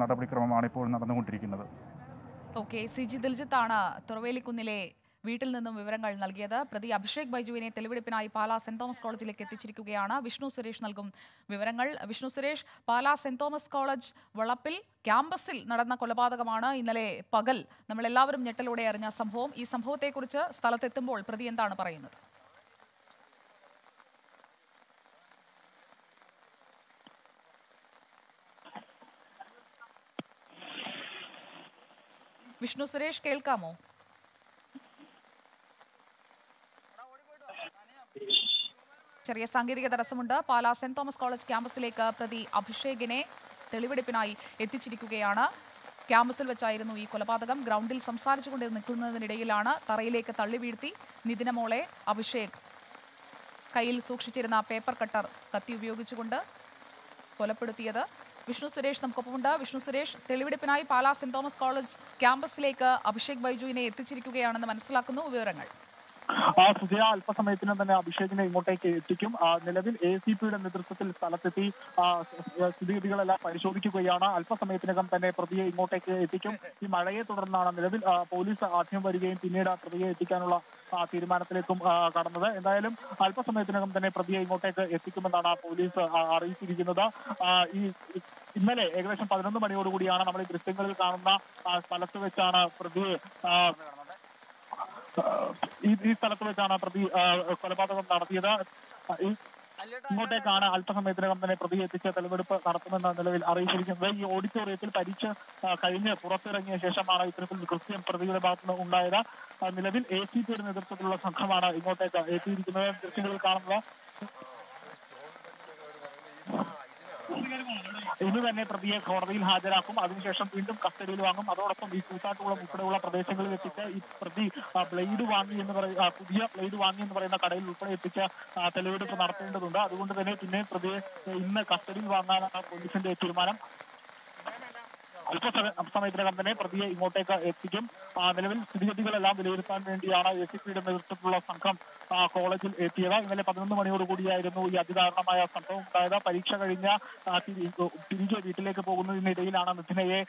നടപടിക്രമമാണ് ഇപ്പോൾ നടന്നുകൊണ്ടിരിക്കുന്നത്. ഓക്കെ, CG ദിൽജിത്താണ് തുറവേലിക്കുന്നിലെ വീട്ടിൽ നിന്നും വിവരങ്ങൾ നൽകിയത്. പ്രതി അഭിഷേക് ബൈജുവിനെ തെളിവെടുപ്പിനായി പാലാ സെന്റ് തോമസ് കോളേജിലേക്ക് എത്തിച്ചിരിക്കുകയാണ്. വിഷ്ണു സുരേഷ് നൽകും വിവരങ്ങൾ. Vishnu Suresh, Pala saint Thomas college വളപ്പിൽ ക്യാമ്പസിൽ നടന്ന കൊലപാതകമാണ് ഇന്നലെ പകൽ നമ്മളെല്ലാവരും ഞെട്ടലോടെ അറിഞ്ഞ സംഭവം. ഈ സംഭവത്തെക്കുറിച്ച് സ്ഥലത്തെത്തുമ്പോൾ പ്രതി എന്താണ് പറയുന്നത്? വിഷ്ണു സുരേഷ്, കേൾക്കാമോ? ചെറിയ സാങ്കേതിക തടസ്സമുണ്ട്. പാലാ സെന്റ് തോമസ് കോളേജ് ക്യാമ്പസിലേക്ക് പ്രതി അഭിഷേകിനെ തെളിവെടുപ്പിനായി എത്തിച്ചിരിക്കുകയാണ്. ക്യാമ്പസിൽ വെച്ചായിരുന്നു ഈ കൊലപാതകം. ഗ്രൗണ്ടിൽ സംസാരിച്ചുകൊണ്ട് നിൽക്കുന്നതിനിടയിലാണ് തറയിലേക്ക് തള്ളി വീഴ്ത്തി നിതിനമോളെ അഭിഷേക് കയ്യിൽ സൂക്ഷിച്ചിരുന്ന പേപ്പർ കട്ടർ കത്തി ഉപയോഗിച്ചുകൊണ്ട് കൊലപ്പെടുത്തിയത്. വിഷ്ണു സുരേഷ് നമുക്കൊപ്പമുണ്ട്. വിഷ്ണു സുരേഷ്, തെളിവെടുപ്പിനായി പാലാ സെന്റ് തോമസ് കോളേജ് ക്യാമ്പസിലേക്ക് അഭിഷേക് ബൈജുവിനെ എത്തിച്ചിരിക്കുകയാണെന്ന് മനസ്സിലാക്കുന്നു. വിവരങ്ങൾ? സുജയ അല്പസമയത്തിനും തന്നെ അഭിഷേകിനെ ഇങ്ങോട്ടേക്ക് എത്തിക്കും. നിലവിൽ ACPയുടെ നേതൃത്വത്തിൽ സ്ഥലത്തെത്തി സ്ഥിതിഗതികളെല്ലാം പരിശോധിക്കുകയാണ്. അല്പസമയത്തിനകം തന്നെ പ്രതിയെ ഇങ്ങോട്ടേക്ക് എത്തിക്കും. ഈ മഴയെ തുടർന്നാണ് നിലവിൽ പോലീസ് ആദ്യം വരികയും പിന്നീട് പ്രതിയെ എത്തിക്കാനുള്ള തീരുമാനത്തിലേക്കും കടന്നത്. എന്തായാലും അല്പസമയത്തിനകം തന്നെ പ്രതിയെ ഇങ്ങോട്ടേക്ക് എത്തിക്കുമെന്നാണ് പോലീസ് അറിയിച്ചിരിക്കുന്നത്. ഇന്നലെ ഏകദേശം 11 മണിയോടുകൂടിയാണ് നമ്മൾ ഈ ദൃശ്യങ്ങളിൽ കാണുന്ന സ്ഥലത്ത് വെച്ചാണ് പ്രതിയെ ഈ സ്ഥലത്ത് വെച്ചാണ് പ്രതി കൊലപാതകം നടത്തിയത്. ഇങ്ങോട്ടേക്കാണ് അല്പസമയത്തിനകം തന്നെ പ്രതിയെ എത്തിച്ച് തെളിവെടുപ്പ് നടത്തുമെന്ന നിലവിൽ അറിയിച്ചിരിക്കുന്നത്. ഈ ഓഡിറ്റോറിയത്തിൽ പരീക്ഷ കഴിഞ്ഞ് പുറത്തിറങ്ങിയ ശേഷമാണ് ഇത്തരത്തിൽ കൃത്യം പ്രതിയുടെ ഭാഗത്തുനിന്ന് ഉണ്ടായത്. നിലവിൽ ACPയുടെ നേതൃത്വത്തിലുള്ള സംഘമാണ് ഇങ്ങോട്ടേക്ക് എത്തിയിരിക്കുന്നത്. ദൃശ്യങ്ങളിൽ കാണുന്നത് ഇന്ന് തന്നെ പ്രതിയെ കോടതിയിൽ ഹാജരാക്കും. അതിനുശേഷം വീണ്ടും കസ്റ്റഡിയിൽ വാങ്ങും. അതോടൊപ്പം ഈ കൂത്താട്ടുകുളം ഉൾപ്പെടെയുള്ള പ്രദേശങ്ങളിൽ എത്തിച്ച് ഈ പ്രതി ബ്ലേഡ് വാങ്ങി എന്ന് പറയുന്ന പുതിയ ബ്ലേഡ് വാങ്ങി എന്ന് പറയുന്ന കടയിൽ ഉൾപ്പെടെ എത്തിച്ച് തെളിവെടുപ്പ് നടത്തേണ്ടതുണ്ട്. അതുകൊണ്ട് തന്നെ പിന്നെ പ്രതിയെ ഇന്ന് കസ്റ്റഡിയിൽ വാങ്ങാനാണ് പോലീസിന്റെ തീരുമാനം. അല്പസമയത്തിനകം തന്നെ പ്രതിയെ ഇങ്ങോട്ടേക്ക് എത്തിക്കും. നിലവിൽ സ്ഥിതിഗതികളെല്ലാം വിലയിരുത്താൻ വേണ്ടിയാണ് ACPയുടെ നേതൃത്വത്തിലുള്ള സംഘം കോളേജിൽ എത്തിയത്. ഇന്നലെ 11 മണിയോടുകൂടിയായിരുന്നു ഈ അതിദാരുണമായ സംഭവം ഉണ്ടായത്. പരീക്ഷ കഴിഞ്ഞ തിരികെ വീട്ടിലേക്ക് പോകുന്നതിനിടയിലാണ് മിഥുനയെ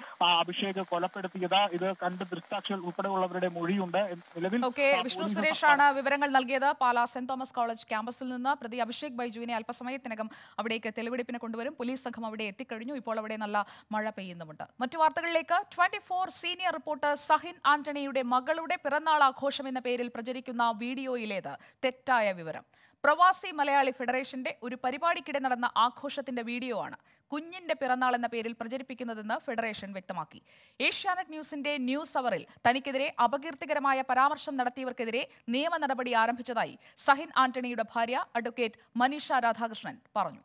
അഭിഷേക് കൊലപ്പെടുത്തിയത്. ഇത് കണ്ട് ദൃക്സാക്ഷികൾ ഉൾപ്പെടെയുള്ളവരുടെ മൊഴിയുണ്ട്. നിലവിൽ വിഷ്ണു സുരേഷാണ് വിവരങ്ങൾ നൽകിയത്. പാലാ സെന്റ് തോമസ് കോളേജ് ക്യാമ്പസിൽ നിന്ന് പ്രതി അഭിഷേക് ബൈജുവിനെ അല്പസമയത്തിനകം അവിടേക്ക് തെളിവെടുപ്പിന് കൊണ്ടുവരും. പോലീസ് സംഘം അവിടെ എത്തിക്കഴിഞ്ഞു. ഇപ്പോൾ അവിടെ നല്ല മഴ പെയ്യുന്നുമുണ്ട്. മറ്റു വാർത്തകളിലേക്ക്. 24 സീനിയർ റിപ്പോർട്ടർ സഹിൻ ആന്റണിയുടെ മകളുടെ പിറന്നാൾ ആഘോഷം എന്ന പേരിൽ പ്രചരിക്കുന്ന വീഡിയോയിലേത് തെറ്റായ വിവരം. പ്രവാസി മലയാളി ഫെഡറേഷന്റെ ഒരു പരിപാടിക്കിടെ നടന്ന ആഘോഷത്തിന്റെ വീഡിയോ ആണ് കുഞ്ഞിന്റെ പിറന്നാൾ എന്ന പേരിൽ പ്രചരിപ്പിക്കുന്നതെന്ന് ഫെഡറേഷൻ വ്യക്തമാക്കി. ഏഷ്യാനെറ്റ് ന്യൂസിന്റെ ന്യൂസ് അവറിൽ തനിക്കെതിരെ അപകീർത്തികരമായ പരാമർശം നടത്തിയവർക്കെതിരെ നിയമ നടപടി ആരംഭിച്ചതായി സഹിൻ ആന്റണിയുടെ ഭാര്യ അഡ്വക്കേറ്റ് മനീഷ രാധാകൃഷ്ണൻ പറഞ്ഞു.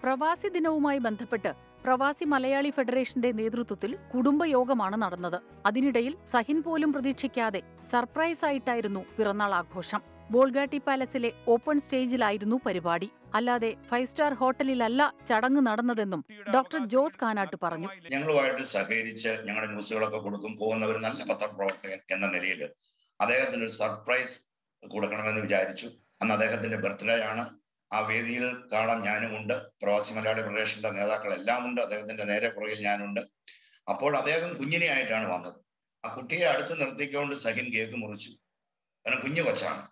പ്രവാസി ദിനവുമായി ബന്ധപ്പെട്ട് പ്രവാസി മലയാളി ഫെഡറേഷന്റെ നേതൃത്വത്തിൽ കുടുംബയോഗമാണ് നടന്നത്. അതിനിടയിൽ സഹിൻ പോലും പ്രതീക്ഷിക്കാതെ സർപ്രൈസ് ആയിട്ടായിരുന്നു പിറന്നാൾ ആഘോഷം. ബോൾഗാട്ടി പാലസിലെ ഓപ്പൺ സ്റ്റേജിലായിരുന്നു പരിപാടി. അല്ലാതെ 5 സ്റ്റാർ ഹോട്ടലിലല്ല ചടങ്ങ് നടന്നതെന്നും ഡോക്ടർ ജോസ് കാനാട്ട് പറഞ്ഞു. ഞങ്ങളുമായിട്ട് സഹകരിച്ച് ഞങ്ങളുടെ ന്യൂസുകളൊക്കെ കൊടുക്കും പോകുന്ന ഒരു നല്ല പത്രപ്രവർത്തകൻ എന്ന നിലയിൽ അദ്ദേഹത്തിന് ഒരു സർപ്രൈസ് കൊടുക്കണമെന്ന് വിചാരിച്ചു. അന്ന് അദ്ദേഹത്തിന്റെ ബർത്ത്ഡേ ആണ്. ആ വേദിയിൽ കാണാൻ ഞാനുമുണ്ട്. പ്രവാസി മലയാളി ഫെഡറേഷന്റെ നേതാക്കളെല്ലാം ഉണ്ട്. അദ്ദേഹത്തിന്റെ നേരെ പുറകിൽ ഞാനുണ്ട്. അപ്പോൾ അദ്ദേഹം കുഞ്ഞിനെയായിട്ടാണ് വന്നത്. ആ കുട്ടിയെ അടുത്ത് നിർത്തിക്കൊണ്ട് സഹിൻ കേക്ക് മുറിച്ചു. കാരണം കുഞ്ഞു കൊച്ചാണ്.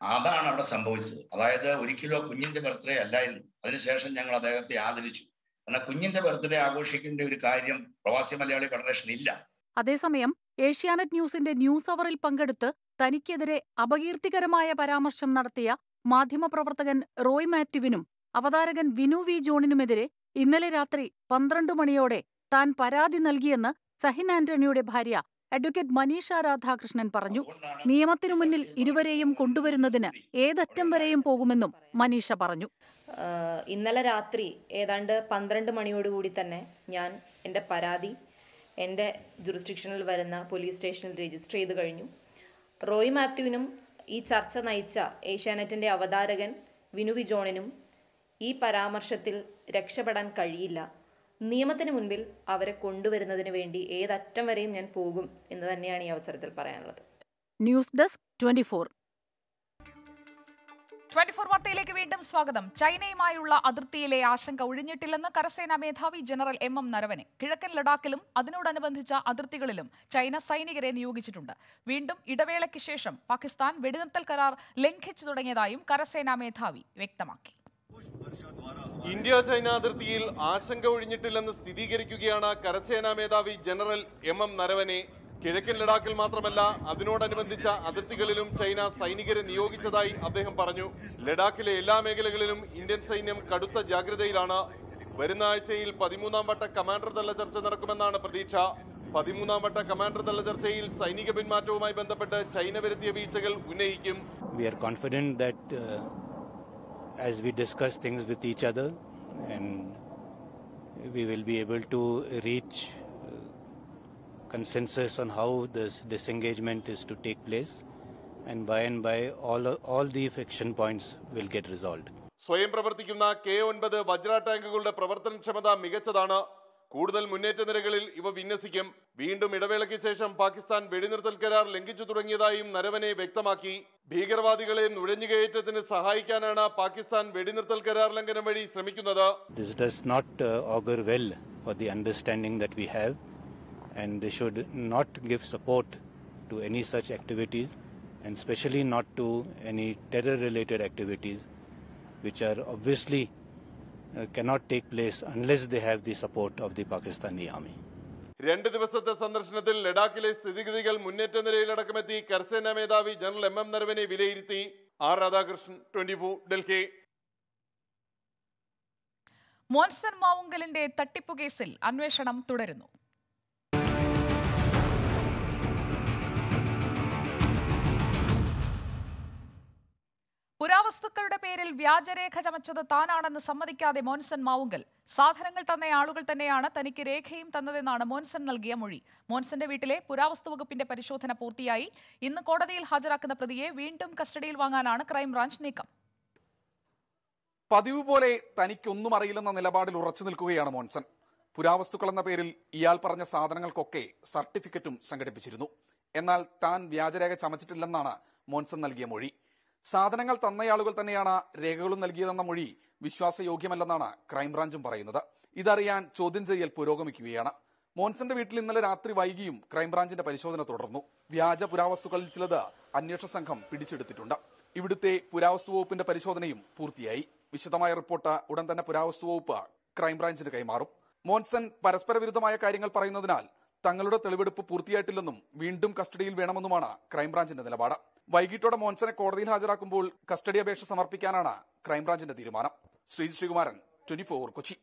അതാണ് അവിടെ സംഭവിച്ചത്. അതായത് ഒരിക്കലും കുഞ്ഞിന്റെ ബർത്ത്ഡേ അല്ലായിരുന്നു. അതിനുശേഷം ഞങ്ങൾ അദ്ദേഹത്തെ ആദരിച്ചു. കാരണം കുഞ്ഞിന്റെ ബർത്ത്ഡേ ആഘോഷിക്കേണ്ട ഒരു കാര്യം പ്രവാസി മലയാളി ഫെഡറേഷൻ ഇല്ല. അതേസമയം ഏഷ്യാനെറ്റ് ന്യൂസിന്റെ ന്യൂസ് അവറിൽ പങ്കെടുത്ത് തനിക്കെതിരെ അപകീർത്തികരമായ പരാമർശം നടത്തിയ മാധ്യമപ്രവർത്തകൻ റോയ് മാത്യുവിനും അവതാരകൻ വിനു വി ജോണിനുമെതിരെ ഇന്നലെ രാത്രി 12 മണിയോടെ താൻ പരാതി നൽകിയെന്ന് സഹിൻ ആന്റണിയുടെ ഭാര്യ അഡ്വക്കേറ്റ് മനീഷ രാധാകൃഷ്ണൻ പറഞ്ഞു. നിയമത്തിനു മുന്നിൽ ഇരുവരെയും കൊണ്ടുവരുന്നതിന് ഏതറ്റം വരെയും പോകുമെന്നും മനീഷ പറഞ്ഞു. ഇന്നലെ രാത്രി ഏതാണ്ട് 12 മണിയോടുകൂടി തന്നെ ഞാൻ എൻ്റെ പരാതി എൻ്റെ ജുറിസ്ഡിക്ഷനിൽ വരുന്ന പോലീസ് സ്റ്റേഷനിൽ രജിസ്റ്റർ ചെയ്ത് കഴിഞ്ഞു. റോയ് മാത്യുവിനും ഈ ചർച്ച നയിച്ച ഏഷ്യാനെറ്റിന്റെ അവതാരകൻ വിനു വി ജോണിനും ഈ പരാമർശത്തിൽ രക്ഷപ്പെടാൻ കഴിയില്ല. നിയമത്തിന് മുൻപിൽ അവരെ കൊണ്ടുവരുന്നതിന് വേണ്ടി ഏതറ്റം വരെയും ഞാൻ പോകും എന്ന് തന്നെയാണ് ഈ അവസരത്തിൽ പറയാനുള്ളത്. News desk 24. 24 വാർത്തയിലേക്ക് വീണ്ടും സ്വാഗതം. ചൈനയുമായുള്ള അതിർത്തിയിലെ ആശങ്ക ഒഴിഞ്ഞിട്ടില്ലെന്ന് കരസേനാ മേധാവി ജനറൽ M.M. നരവനെ. കിഴക്കൻ ലഡാക്കിലും അതിനോടനുബന്ധിച്ച അതിർത്തികളിലും ചൈന സൈനികരെ നിയോഗിച്ചിട്ടുണ്ട്. വീണ്ടും ഇടവേളയ്ക്ക് ശേഷം പാകിസ്ഥാൻ വെടിനിർത്തൽ കരാർ ലംഘിച്ചു തുടങ്ങിയതായും കരസേനാ മേധാവി വ്യക്തമാക്കി. ഇന്ത്യ ചൈന അതിർത്തിയിൽ ആശങ്ക ഒഴിഞ്ഞിട്ടില്ലെന്ന് സ്ഥിരീകരിക്കുകയാണ് കരസേനാ മേധാവി ജനറൽ M.M. നരവനെ. കിഴക്കൻ ലഡാക്കിൽ മാത്രമല്ല അതിനോടനുബന്ധിച്ച അതിർത്തികളിലും ചൈന സൈനികരെ നിയോഗിച്ചതായി അദ്ദേഹം പറഞ്ഞു. ലഡാക്കിലെ എല്ലാ മേഖലകളിലും ഇന്ത്യൻ സൈന്യം കടുത്ത ജാഗ്രതയിലാണ്. വരുന്ന ആഴ്ചയിൽ 13ാം വട്ട കമാൻഡർ തല ചർച്ച നടക്കുമെന്നാണ് പ്രതീക്ഷ. 13ാം വട്ട കമാൻഡർ തല ചർച്ചയിൽ സൈനിക പിന്മാറ്റവുമായി ബന്ധപ്പെട്ട് ചൈന വരുത്തിയ വീഴ്ചകൾ ഉന്നയിക്കും. We are confident that as we discuss things with each other and we will be able to reach consensus on how this disengagement is to take place, and by all the friction points will get resolved. സ്വയം പ്രവർത്തിക്കുന്ന K9 വജ്ര ടാങ്കുകളുടെ പ്രവർത്തനക്ഷമത മികച്ചതാണ്. കൂടുതൽ മുന്നേറ്റ നിരകളിൽ ഇവ വിന്യസിക്കും. വീണ്ടും ഇടവേളയ്ക്ക് ശേഷം പാകിസ്ഥാൻ വെടിനിർത്തൽ കരാർ ലംഘിച്ചു തുടങ്ങിയതായും നരവനെ വ്യക്തമാക്കി. ഭീകരവാദികളെ നുഴഞ്ഞുകയറ്റത്തിന് സഹായിക്കാനാണ് പാകിസ്ഥാൻ വെടിനിർത്തൽ കരാർ ലംഘനം വഴി ശ്രമിക്കുന്നത്. This does not augur well for the understanding that we have, and they should not give support to any such activities, and especially not to any terror-related activities, which are obviously cannot take place unless they have the support of the Pakistani army. 2 ദിവസത്തെ സന്ദർശനത്തിൽ ലഡാക്കിലെ സ്ഥിതിഗതികൾ മുന്നേറ്റ നിരയിലടക്കമെത്തി കരസേനാ മേധാവി ജനറൽ MM നരവനെ വിലയിരുത്തി. ആർ രാധാകൃഷ്ണൻ, 24, ഡൽഹി. മോൻസൺ മാവുങ്കലിന്റെ തട്ടിപ്പു കേസിൽ അന്വേഷണം തുടരുന്നു. പുരാവസ്തുക്കളുടെ പേരിൽ വ്യാജരേഖ ചമച്ചത് താനാണെന്ന് സമ്മതിക്കാതെ മോൻസൺ മാവുങ്കൽ സാധനങ്ങൾ തന്ന ആളുകൾ തന്നെയാണ് തനിക്ക് രേഖയും തന്നതെന്നാണ് മോൻസൺ നൽകിയ മൊഴി. മോൻസന്റെ വീട്ടിലെ പുരാവസ്തു വകുപ്പിന്റെ പരിശോധന പൂർത്തിയായി. ഇന്ന് കോടതിയിൽ ഹാജരാക്കുന്ന പ്രതിയെ വീണ്ടും കസ്റ്റഡിയിൽ വാങ്ങാനാണ് ക്രൈംബ്രാഞ്ച് നീക്കം. പതിവ് പോലെ തനിക്കൊന്നും അറിയില്ലെന്ന നിലപാടിൽ ഉറച്ചു നിൽക്കുകയാണ് മോൻസൺ. പുരാവസ്തുക്കൾ എന്ന പേരിൽ ഇയാൾ പറഞ്ഞ സാധനങ്ങൾക്കൊക്കെ സർട്ടിഫിക്കറ്റും സംഘടിപ്പിച്ചിരുന്നു. എന്നാൽ താൻ വ്യാജരേഖ ചമച്ചിട്ടില്ലെന്നാണ് മോൻസൺ നൽകിയ മൊഴി. സാധനങ്ങൾ തന്നയാളുകൾ തന്നെയാണ് രേഖകളും നൽകിയതെന്ന മൊഴി വിശ്വാസയോഗ്യമല്ലെന്നാണ് ക്രൈംബ്രാഞ്ചും പറയുന്നത്. ഇതറിയാൻ ചോദ്യം ചെയ്യൽ പുരോഗമിക്കുകയാണ്. മോൻസന്റെ വീട്ടിൽ ഇന്നലെ രാത്രി വൈകിയും ക്രൈംബ്രാഞ്ചിന്റെ പരിശോധന തുടർന്നു. വ്യാജ പുരാവസ്തുക്കളിൽ ചിലത് അന്വേഷണ സംഘം പിടിച്ചെടുത്തിട്ടുണ്ട്. ഇവിടുത്തെ പുരാവസ്തു വകുപ്പിന്റെ പരിശോധനയും പൂർത്തിയായി. വിശദമായ റിപ്പോർട്ട് ഉടൻ തന്നെ പുരാവസ്തു വകുപ്പ് ക്രൈംബ്രാഞ്ചിന് കൈമാറും. മോൻസൺ പരസ്പര വിരുദ്ധമായ കാര്യങ്ങൾ പറയുന്നതിനാൽ തങ്ങളുടെ തെളിവെടുപ്പ് പൂർത്തിയായിട്ടില്ലെന്നും വീണ്ടും കസ്റ്റഡിയിൽ വേണമെന്നുമാണ് ക്രൈംബ്രാഞ്ചിന്റെ നിലപാട്. വൈകിട്ടോടെ മോൻസനെ കോടതിയിൽ ഹാജരാക്കുമ്പോൾ കസ്റ്റഡി അപേക്ഷ സമർപ്പിക്കാനാണ് ക്രൈംബ്രാഞ്ചിന്റെ തീരുമാനം. ശ്രീകുമാരൻ, 24, കൊച്ചി.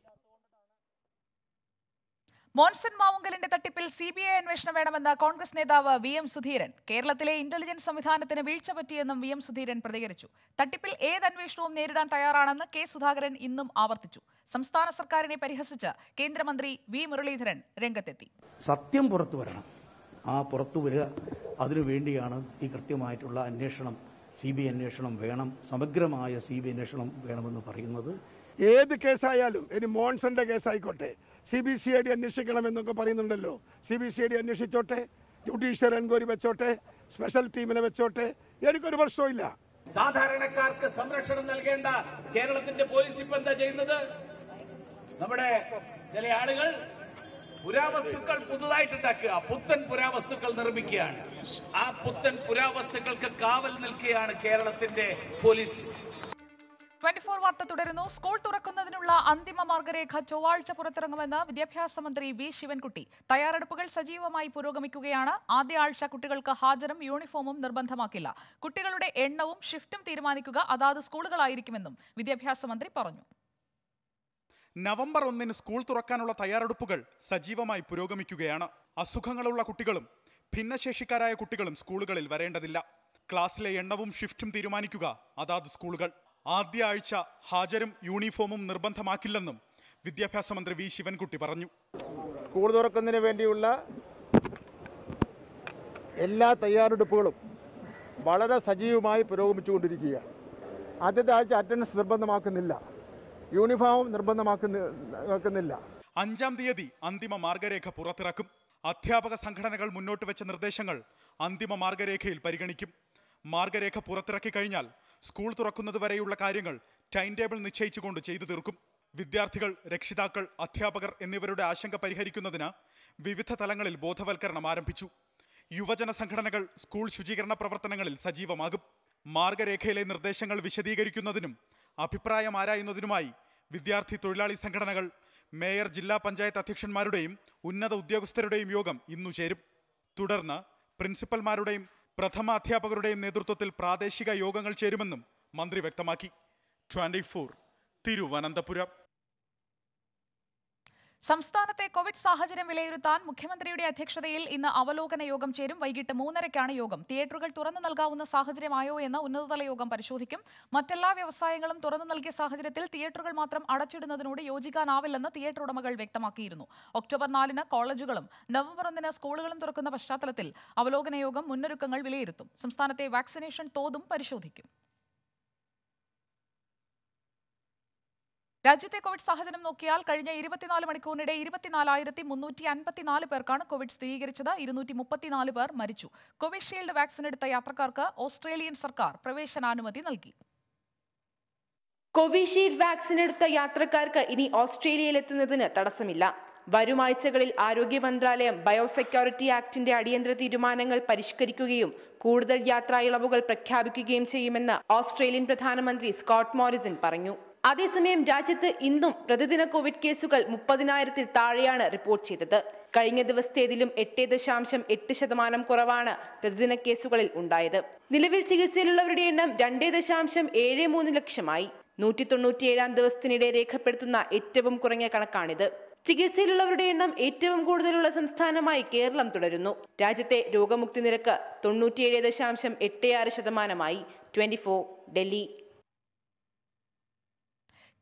മോൻസൺ മാവുങ്കലിന്റെ തട്ടിപ്പിൽ CBI അന്വേഷണം വേണമെന്ന് കോൺഗ്രസ് നേതാവ് VM സുധീരൻ. കേരളത്തിലെ ഇന്റലിജൻസ് സംവിധാനത്തിന് വീഴ്ച പറ്റിയെന്നും VM സുധീരൻ പ്രതികരിച്ചു. തട്ടിപ്പിൽ ഏത് അന്വേഷണവും നേരിടാൻ തയ്യാറാണെന്ന് K സുധാകരൻ ഇന്നും ആവർത്തിച്ചു. സംസ്ഥാന സർക്കാരിനെ പരിഹസിച്ച് കേന്ദ്രമന്ത്രി V മുരളീധരൻ രംഗത്തെത്തി. സത്യം പുറത്തു വരണം. ആ പുറത്തു വരിക, അതിനുവേണ്ടിയാണ് ഈ കൃത്യമായിട്ടുള്ള അന്വേഷണം, CBI അന്വേഷണം വേണം, സമഗ്രമായ CBI അന്വേഷണം വേണമെന്ന് പറയുന്നത്. ഏത് കേസായാലും, ഇനി മോൺസന്റെ കേസായിക്കോട്ടെ, CBCID അന്വേഷിക്കണമെന്നൊക്കെ പറയുന്നുണ്ടല്ലോ. CBCID അന്വേഷിച്ചോട്ടെ, ജുഡീഷ്യൽ എൻക്വയറി വെച്ചോട്ടെ, സ്പെഷ്യൽ ടീമിനെ വെച്ചോട്ടെ, എനിക്കൊരു പ്രശ്നമില്ല. സാധാരണക്കാർക്ക് സംരക്ഷണം നൽകേണ്ട കേരളത്തിന്റെ പോലീസ് ഇപ്പൊ എന്താ ചെയ്യുന്നത്? നമ്മുടെ ചില ആളുകൾ പുരാവസ്തുക്കൾ പുതുതായിട്ടുണ്ടാക്കുക, പുത്തൻ പുരാവസ്തുക്കൾ നിർമ്മിക്കുകയാണ്. ആ പുത്തൻ പുരാവസ്തുക്കൾക്ക് കാവൽ നിൽക്കുകയാണ് കേരളത്തിന്റെ പോലീസ്. 24 വാർത്ത തുടരുന്നു. സ്കൂൾ തുറക്കുന്നതിനുള്ള അന്തിമ മാർഗരേഖ ചൊവ്വാഴ്ച പുറത്തിറങ്ങുമെന്ന് വിദ്യാഭ്യാസ മന്ത്രി V ശിവൻകുട്ടി. തയ്യാറെടുപ്പുകൾ സജീവമായി പുരോഗമിക്കുകയാണ്. ആദ്യ ആഴ്ച കുട്ടികൾക്ക് ഹാജരും യൂണിഫോമും നിർബന്ധമാക്കില്ല. കുട്ടികളുടെ എണ്ണവും ഷിഫ്റ്റും തീരുമാനിക്കുക അതാത് സ്കൂളുകളായിരിക്കുമെന്നും വിദ്യാഭ്യാസ മന്ത്രി പറഞ്ഞു. നവംബർ 1 സ്കൂൾ തുറക്കാനുള്ള തയ്യാറെടുപ്പുകൾ സജീവമായി പുരോഗമിക്കുകയാണ്. അസുഖങ്ങളുള്ള കുട്ടികളും ഭിന്നശേഷിക്കാരായ കുട്ടികളും സ്കൂളുകളിൽ വരേണ്ടതില്ല. ക്ലാസ്സിലെ എണ്ണവും ഷിഫ്റ്റും തീരുമാനിക്കുക അതാത് സ്കൂളുകൾ. ആദ്യ ആഴ്ച ഹാജരും യൂണിഫോമും നിർബന്ധമാക്കില്ലെന്നും വിദ്യാഭ്യാസ മന്ത്രി V ശിവൻകുട്ടി പറഞ്ഞു. സ്കൂൾ തുറക്കുന്നതിന് വേണ്ടിയുള്ള എല്ലാ തയ്യാറെടുപ്പുകളും വളരെ സജീവമായി പുരോഗമിച്ചുകൊണ്ടിരിക്കുകയാണ്. ആദ്യത്തെ ആഴ്ച അറ്റൻഡൻസ് നിർബന്ധമാക്കുന്നില്ല, യൂണിഫോം നിർബന്ധമാക്കുന്നില്ല. 5-ാം തീയതി അന്തിമ മാർഗരേഖ പുറത്തിറക്കും. അധ്യാപക സംഘടനകൾ മുന്നോട്ട് വെച്ച നിർദ്ദേശങ്ങൾ അന്തിമ മാർഗരേഖയിൽ പരിഗണിക്കും. മാർഗരേഖ പുറത്തിറക്കി കഴിഞ്ഞാൽ സ്കൂൾ തുറക്കുന്നതുവരെയുള്ള കാര്യങ്ങൾ ടൈം ടേബിൾ നിശ്ചയിച്ചുകൊണ്ട് ചെയ്തു തീർക്കും. വിദ്യാർത്ഥികൾ, രക്ഷിതാക്കൾ, അധ്യാപകർ എന്നിവരുടെ ആശങ്ക പരിഹരിക്കുന്നതിന് വിവിധ തലങ്ങളിൽ ബോധവൽക്കരണം ആരംഭിച്ചു. യുവജന സംഘടനകൾ സ്കൂൾ ശുചീകരണ പ്രവർത്തനങ്ങളിൽ സജീവമാകും. മാർഗരേഖയിലെ നിർദ്ദേശങ്ങൾ വിശദീകരിക്കുന്നതിനും അഭിപ്രായം ആരായുന്നതിനുമായി വിദ്യാർത്ഥി തൊഴിലാളി സംഘടനകൾ, മേയർ, ജില്ലാ പഞ്ചായത്ത് അധ്യക്ഷന്മാരുടെയും ഉന്നത ഉദ്യോഗസ്ഥരുടെയും യോഗം ഇന്നു ചേരും. തുടർന്ന് പ്രിൻസിപ്പൽമാരുടെയും പ്രഥമ അധ്യാപകരുടെയും നേതൃത്വത്തിൽ പ്രാദേശിക യോഗങ്ങൾ ചേരുമെന്നും മന്ത്രി വ്യക്തമാക്കി. 24 തിരുവനന്തപുരം. സംസ്ഥാനത്തെ കോവിഡ് സാഹചര്യം വിലയിരുത്താൻ മുഖ്യമന്ത്രിയുടെ അധ്യക്ഷതയിൽ ഇന്ന് അവലോകന യോഗം ചേരും. വൈകിട്ട് 3:30-ക്കാണ് യോഗം. തിയേറ്ററുകൾ തുറന്നു നൽകാവുന്ന സാഹചര്യമായോ എന്ന് ഉന്നതതല യോഗം പരിശോധിക്കും. മറ്റെല്ലാ വ്യവസായങ്ങളും തുറന്നു നൽകിയ സാഹചര്യത്തിൽ തിയേറ്ററുകൾ മാത്രം അടച്ചിടുന്നതിനോട് യോജിക്കാനാവില്ലെന്ന് തിയേറ്റർ ഉടമകൾ വ്യക്തമാക്കിയിരുന്നു. ഒക്ടോബർ 4-ന് കോളേജുകളും നവംബർ 1-ന് സ്കൂളുകളും തുറക്കുന്ന പശ്ചാത്തലത്തിൽ അവലോകന യോഗം മുന്നൊരുക്കങ്ങൾ വിലയിരുത്തും. സംസ്ഥാനത്തെ വാക്സിനേഷൻ തോതും പരിശോധിക്കും. രാജ്യത്തെ കോവിഡ് സാഹചര്യം നോക്കിയാൽ കഴിഞ്ഞ 24 മണിക്കൂറിനിടെ 24,354 പേർക്കാണ് കോവിഡ് സ്ഥിരീകരിച്ചത്. 234 പേർ മരിച്ചു. കോവിഷീൽഡ് വാക്സിൻ എടുത്ത യാത്രക്കാർക്ക് ഓസ്ട്രേലിയൻ സർക്കാർ പ്രവേശനാനുമതി നൽകി. കോവിഷീൽഡ് വാക്സിൻ എടുത്ത യാത്രക്കാർക്ക് ഇനി ഓസ്ട്രേലിയയിലെത്തുന്നതിന് തടസ്സമില്ല. വരും ആഴ്ചകളിൽ ആരോഗ്യ മന്ത്രാലയം ബയോസെക്യൂരിറ്റി ആക്ടിന്റെ അടിയന്തര തീരുമാനങ്ങൾ പരിഷ്കരിക്കുകയും കൂടുതൽ യാത്രാ ഇളവുകൾ പ്രഖ്യാപിക്കുകയും ചെയ്യുമെന്ന് ഓസ്ട്രേലിയൻ പ്രധാനമന്ത്രി സ്കോട്ട് മോറിസൺ പറഞ്ഞു. അതേസമയം രാജ്യത്ത് ഇന്നും പ്രതിദിന കോവിഡ് കേസുകൾ 30,000-ൽ താഴെയാണ് റിപ്പോർട്ട് ചെയ്തത്. കഴിഞ്ഞ ദിവസത്തേതിലും 8.8% കുറവാണ് പ്രതിദിന കേസുകളിൽ ഉണ്ടായത്. നിലവിൽ ചികിത്സയിലുള്ളവരുടെ എണ്ണം 2.73 ലക്ഷമായി. 197-ാം ദിവസത്തിനിടെ രേഖപ്പെടുത്തുന്ന ഏറ്റവും കുറഞ്ഞ കണക്കാണിത്. ചികിത്സയിലുള്ളവരുടെ എണ്ണം ഏറ്റവും കൂടുതലുള്ള സംസ്ഥാനമായി കേരളം തുടരുന്നു. രാജ്യത്തെ രോഗമുക്തി നിരക്ക് 97.86%. 24 ഡൽഹി.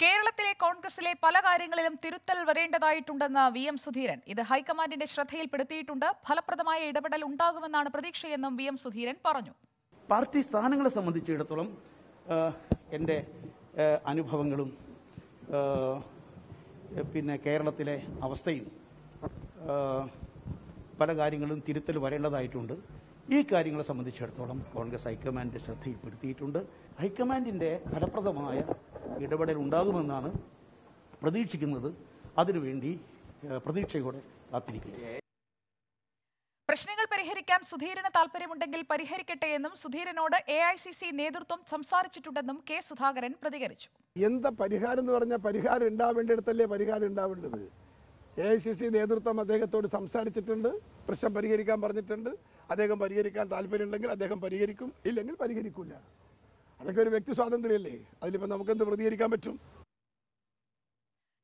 കേരളത്തിലെ കോൺഗ്രസിലെ പല കാര്യങ്ങളിലും തിരുത്തൽ വരേണ്ടതായിട്ടുണ്ടെന്ന് VM സുധീരൻ. ഇത് ഹൈക്കമാൻഡിന്റെ ശ്രദ്ധയിൽപ്പെടുത്തിയിട്ടുണ്ട്. ഫലപ്രദമായ ഇടപെടൽ ഉണ്ടാകുമെന്നാണ് പ്രതീക്ഷയെന്നും VM സുധീരൻ പറഞ്ഞു. പാർട്ടി സ്ഥാനങ്ങളെ സംബന്ധിച്ചിടത്തോളം എൻ്റെ അനുഭവങ്ങളും പിന്നെ കേരളത്തിലെ അവസ്ഥയും പല കാര്യങ്ങളും തിരുത്തൽ വരേണ്ടതായിട്ടുണ്ട്. ഈ കാര്യങ്ങളെ സംബന്ധിച്ചിടത്തോളം കോൺഗ്രസ് ഹൈക്കമാൻഡിന്റെ ശ്രദ്ധയിൽപ്പെടുത്തിയിട്ടുണ്ട്. ഹൈക്കമാൻഡിന്റെ ഫലപ്രദമായ ഇടപെടൽ ഉണ്ടാകുമെന്നാണ് പ്രതീക്ഷിക്കുന്നത്. അതിനുവേണ്ടി പ്രതീക്ഷയോടെ കാത്തിരിക്കുക. പ്രശ്നങ്ങൾ പരിഹരിക്കാൻ സുധീരന് താൽപര്യമുണ്ടെങ്കിൽ പരിഹരിക്കട്ടെ എന്നും സുധീരനോട് AICC നേതൃത്വം സംസാരിച്ചിട്ടുണ്ടെന്നും K സുധാകരൻ പ്രതികരിച്ചു. എന്താ പരിഹാരം എന്ന് പറഞ്ഞാൽ പരിഹാരം ഉണ്ടാവേണ്ടിടത്തല്ലേ പരിഹാരം ഉണ്ടാവേണ്ടത്. AICC നേതൃത്വം അദ്ദേഹത്തോട് സംസാരിച്ചിട്ടുണ്ട്. പ്രശ്നം പരിഹരിക്കാൻ പറഞ്ഞിട്ടുണ്ട്. അദ്ദേഹം പരിഹരിക്കാൻ താല്പര്യമുണ്ടെങ്കിൽ അദ്ദേഹം പരിഹരിക്കും, ഇല്ലെങ്കിൽ പരിഹരിക്കില്ല. അതൊക്കെ ഒരു വ്യക്തി സ്വാതന്ത്ര്യമല്ലേ. അതിലിപ്പോൾ നമുക്കെന്ത് പ്രതികരിക്കാൻ പറ്റും?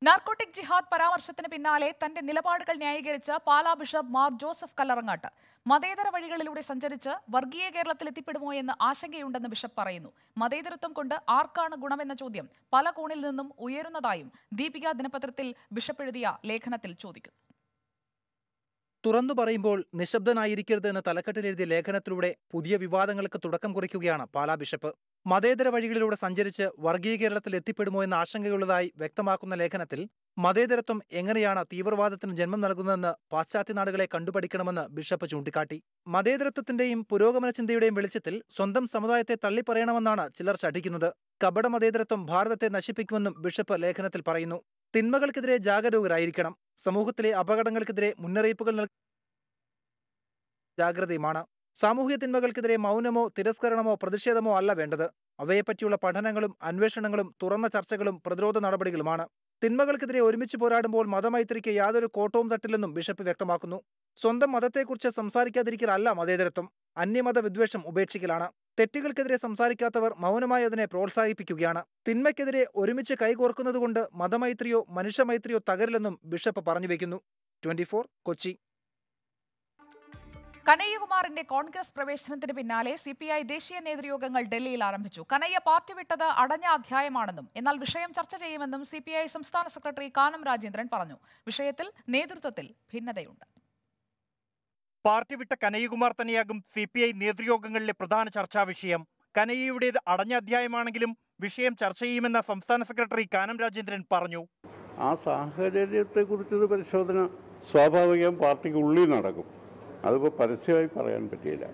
നാർക്കോട്ടിക് ജിഹാദ് പരാമർശത്തിന് പിന്നാലെ തന്റെ നിലപാടുകൾ ന്യായീകരിച്ച് പാലാ ബിഷപ്പ് മാർ ജോസഫ് കല്ലറങ്ങാട്ട്. മതേതര വഴികളിലൂടെ സഞ്ചരിച്ച് വർഗീയ കേരളത്തിൽ എത്തിപ്പെടുമോ എന്ന് ആശങ്കയുണ്ടെന്ന് ബിഷപ്പ് പറയുന്നു. മതേതരത്വം കൊണ്ട് ആർക്കാണ് ഗുണമെന്ന ചോദ്യം പല കോണിൽ നിന്നും ഉയരുന്നതായും ദീപിക ദിനപത്രത്തിൽ ബിഷപ്പ് എഴുതിയ ലേഖനത്തിൽ ചോദിക്കുന്നു. തുറന്നു പറയുമ്പോൾ നിശബ്ദനായിരിക്കരുത് എന്ന തലക്കെട്ടിലെഴുതിയ ലേഖനത്തിലൂടെ പുതിയ വിവാദങ്ങൾക്ക് തുടക്കം കുറിക്കുകയാണ് പാലാ ബിഷപ്പ്. മതേതര വഴികളിലൂടെ സഞ്ചരിച്ച് വർഗീയ കേരളത്തിൽ എത്തിപ്പെടുമോ എന്ന ആശങ്കയുള്ളതായി വ്യക്തമാക്കുന്ന ലേഖനത്തിൽ മതേതരത്വം എങ്ങനെയാണ് തീവ്രവാദത്തിന് ജന്മം നൽകുന്നതെന്ന് പാശ്ചാത്യ നാടുകളെ കണ്ടുപഠിക്കണമെന്ന് ബിഷപ്പ് ചൂണ്ടിക്കാട്ടി. മതേതരത്വത്തിന്റെയും പുരോഗമന ചിന്തയുടെയും വെളിച്ചത്തിൽ സ്വന്തം സമുദായത്തെ തള്ളിപ്പറയണമെന്നാണ് ചിലർ ശഠിക്കുന്നത്. കപട മതേതരത്വം ഭാരതത്തെ നശിപ്പിക്കുമെന്നും ബിഷപ്പ് ലേഖനത്തിൽ പറയുന്നു. തിന്മകൾക്കെതിരെ ജാഗരൂകരായിരിക്കണം. സമൂഹത്തിലെ അപകടങ്ങൾക്കെതിരെ മുന്നറിയിപ്പുകൾ ജാഗ്രതയുമാണ്. സാമൂഹിക തിന്മകൾക്കെതിരെ മൗനമോ തിരസ്കരണമോ പ്രതിഷേധമോ അല്ല വേണ്ടത്. അവയെപ്പറ്റിയുള്ള പഠനങ്ങളും അന്വേഷണങ്ങളും തുറന്ന ചർച്ചകളും പ്രതിരോധ നടപടികളുമാണ്. തിന്മകൾക്കെതിരെ ഒരുമിച്ച് പോരാടുമ്പോൾ മതമൈത്രിക്ക് യാതൊരു കോട്ടവും തട്ടില്ലെന്നും ബിഷപ്പ് വ്യക്തമാക്കുന്നു. സ്വന്തം മതത്തെക്കുറിച്ച് സംസാരിക്കാതിരിക്കലല്ല മതേതരത്വം, അന്യമത വിദ്വേഷം ഉപേക്ഷിക്കലാണ്. തെറ്റുകൾക്കെതിരെ സംസാരിക്കാത്തവർ മൗനമായി അതിനെ പ്രോത്സാഹിപ്പിക്കുകയാണ്. തിന്മയ്ക്കെതിരെ ഒരുമിച്ച് കൈകോർക്കുന്നതുകൊണ്ട് മതമൈത്രിയോ മനുഷ്യമൈത്രിയോ തകരില്ലെന്നും ബിഷപ്പ് പറഞ്ഞുവെക്കുന്നു. 24 കൊച്ചി. കനയ്യകുമാറിന്റെ കോൺഗ്രസ് പ്രവേശനത്തിന് പിന്നാലെ CPI ദേശീയ നേതൃയോഗങ്ങൾ ഡൽഹിയിൽ ആരംഭിച്ചു. കനയ്യ പാർട്ടി വിട്ടത് അടഞ്ഞ അധ്യായമാണെന്നും എന്നാൽ വിഷയം ചർച്ച ചെയ്യുമെന്നും CPI സംസ്ഥാന സെക്രട്ടറി കാനം രാജേന്ദ്രൻ പറഞ്ഞു. വിഷയത്തിൽ നേതൃത്വത്തിൽ ഭിന്നതയുണ്ട്. പാർട്ടി വിട്ട കനയ്യകുമാർ തന്നെയാകും CPI നേതൃയോഗങ്ങളിലെ പ്രധാന ചർച്ചാ വിഷയം. കനയ്യയുടേത് അടഞ്ഞ അധ്യായമാണെങ്കിലും വിഷയം ചർച്ച ചെയ്യുമെന്ന സംസ്ഥാന സെക്രട്ടറി കാനം രാജേന്ദ്രൻ പറഞ്ഞു. ആ സാഹചര്യത്തെക്കുറിച്ചൊരു പരിശോധന സ്വാഭാവികം പാർട്ടിക്ക് ഉള്ളിൽ നടക്കും. അതിപ്പോൾ പരസ്യമായി പറയാൻ പറ്റിയില്ല.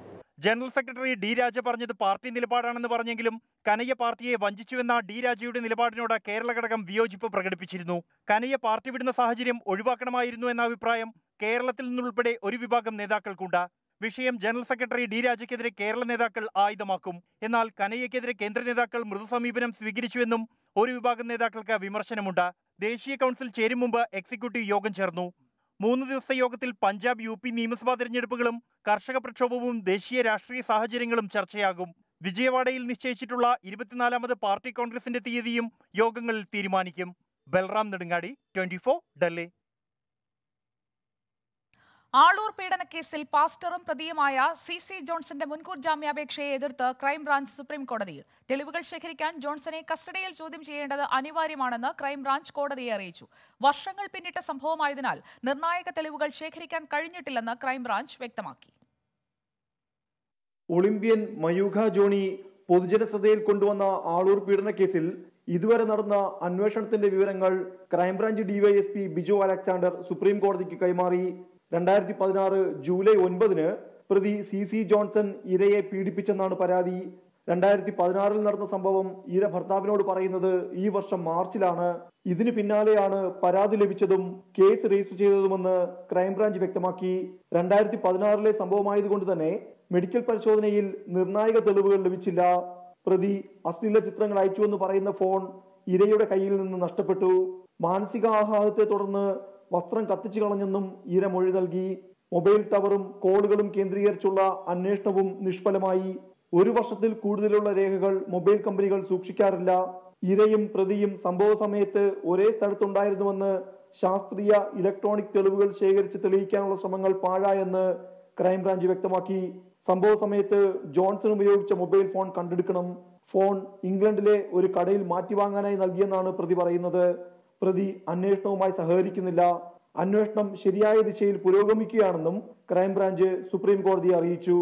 ജനറൽ സെക്രട്ടറി D രാജ പറഞ്ഞത് പാർട്ടി നിലപാടാണെന്ന് പറഞ്ഞെങ്കിലും കനയ്യ പാർട്ടിയെ വഞ്ചിച്ചുവെന്ന D രാജയുടെ നിലപാടിനോട് കേരള ഘടകം വിയോജിപ്പ് പ്രകടിപ്പിച്ചിരുന്നു. കനയ്യ പാർട്ടി വിടുന്ന സാഹചര്യം ഒഴിവാക്കണമായിരുന്നു എന്ന അഭിപ്രായം കേരളത്തിൽ നിന്നുൾപ്പെടെ ഒരു വിഭാഗം നേതാക്കൾക്കുണ്ട്. വിഷയം ജനറൽ സെക്രട്ടറി D രാജയ്ക്കെതിരെ കേരള നേതാക്കൾ ആയുധമാക്കും. എന്നാൽ കനയ്യക്കെതിരെ കേന്ദ്ര നേതാക്കൾ മൃദു സമീപനം സ്വീകരിച്ചുവെന്നും ഒരു വിഭാഗം നേതാക്കൾക്ക് വിമർശനമുണ്ട്. ദേശീയ കൗൺസിൽ ചേരും മുമ്പ് എക്സിക്യൂട്ടീവ് യോഗം ചേർന്നു. 3 ദിവസത്തെ യോഗത്തിൽ പഞ്ചാബ് UP നിയമസഭാ തെരഞ്ഞെടുപ്പുകളും കർഷക പ്രക്ഷോഭവും ദേശീയ രാഷ്ട്രീയ സാഹചര്യങ്ങളും ചർച്ചയാകും. വിജയവാഡയിൽ നിശ്ചയിച്ചിട്ടുള്ള 24ാമത് പാർട്ടി കോൺഗ്രസിന്റെ തീയതിയും യോഗങ്ങളിൽ തീരുമാനിക്കും. ബൽറാം നെടുങ്ങാടി, 24 ഡൽഹി. ആളൂർ പീഡനക്കേസിൽ പാസ്റ്ററും പ്രതിയുമായ CC ജോൺസന്റെ മുൻകൂർ ജാമ്യാപേക്ഷയെ എതിർത്ത് ക്രൈംബ്രാഞ്ച് സുപ്രീം കോടതിയിൽ. തെളിവുകൾ ശേഖരിക്കാൻ ജോൺസനെ കസ്റ്റഡിയിൽ ചോദ്യം ചെയ്യേണ്ടത് അനിവാര്യമാണെന്ന് ക്രൈംബ്രാഞ്ച് കോടതിയെ അറിയിച്ചു. വർഷങ്ങൾ പിന്നിട്ട സംഭവമായതിനാൽ നിർണായക തെളിവുകൾ ശേഖരിക്കാൻ കഴിഞ്ഞിട്ടില്ലെന്ന് ക്രൈംബ്രാഞ്ച് വ്യക്തമാക്കി. ഒളിമ്പ്യൻ മയൂഖ ജോണി പൊതുജന ശ്രദ്ധയിൽ കൊണ്ടുവന്ന ആളൂർ പീഡനക്കേസിൽ ഇതുവരെ നടന്ന അന്വേഷണത്തിന്റെ വിവരങ്ങൾ crime branch DYSP Biju Alexander supreme കോടതിക്ക് കൈമാറി. 2016 ജൂലൈ 9 പ്രതി CC ജോൺസൺ ഇരയെ പീഡിപ്പിച്ചെന്നാണ് പരാതി. 2016 നടന്ന സംഭവം ഇര ഭർത്താവിനോട് പറയുന്നത് ഈ വർഷം മാർച്ചിലാണ്. ഇതിന് പിന്നാലെയാണ് പരാതി ലഭിച്ചതും കേസ് രജിസ്റ്റർ ചെയ്തതുമെന്ന് ക്രൈംബ്രാഞ്ച് വ്യക്തമാക്കി. 2016 സംഭവമായതുകൊണ്ട് തന്നെ മെഡിക്കൽ പരിശോധനയിൽ നിർണായക തെളിവുകൾ ലഭിച്ചില്ല. പ്രതി അശ്ലീല ചിത്രങ്ങൾ അയച്ചുവെന്ന് പറയുന്ന ഫോൺ ഇരയുടെ കയ്യിൽ നിന്ന് നഷ്ടപ്പെട്ടു. മാനസിക ആഘാതത്തെ തുടർന്ന് വസ്ത്രം കത്തിച്ചു കളഞ്ഞെന്നും ഇര മൊഴി നൽകി. മൊബൈൽ ടവറും കോളുകളും കേന്ദ്രീകരിച്ചുള്ള അന്വേഷണവും നിഷ്ഫലമായി. 1 വർഷത്തിൽ കൂടുതലുള്ള രേഖകൾ മൊബൈൽ കമ്പനികൾ സൂക്ഷിക്കാറില്ല. ഇരയും പ്രതിയും സംഭവ സമയത്ത് ഒരേ സ്ഥലത്തുണ്ടായിരുന്നുവെന്ന് ശാസ്ത്രീയ ഇലക്ട്രോണിക് തെളിവുകൾ ശേഖരിച്ച് തെളിയിക്കാനുള്ള ശ്രമങ്ങൾ പാഴായെന്ന് ക്രൈംബ്രാഞ്ച് വ്യക്തമാക്കി. സംഭവ സമയത്ത് ജോൺസൺ ഉപയോഗിച്ച മൊബൈൽ ഫോൺ കണ്ടെടുക്കണം. ഫോൺ ഇംഗ്ലണ്ടിലെ ഒരു കടയിൽ മാറ്റിവാങ്ങാനായി നൽകിയെന്നാണ് പ്രതി പറയുന്നത്. പ്രതി അന്വേഷണവുമായി സഹകരിക്കുന്നില്ല. അന്വേഷണം ശരിയായ ദിശയിൽ പുരോഗമിക്കുകയാണെന്നും ക്രൈംബ്രാഞ്ച് സുപ്രീം കോടതിയെ അറിയിച്ചു.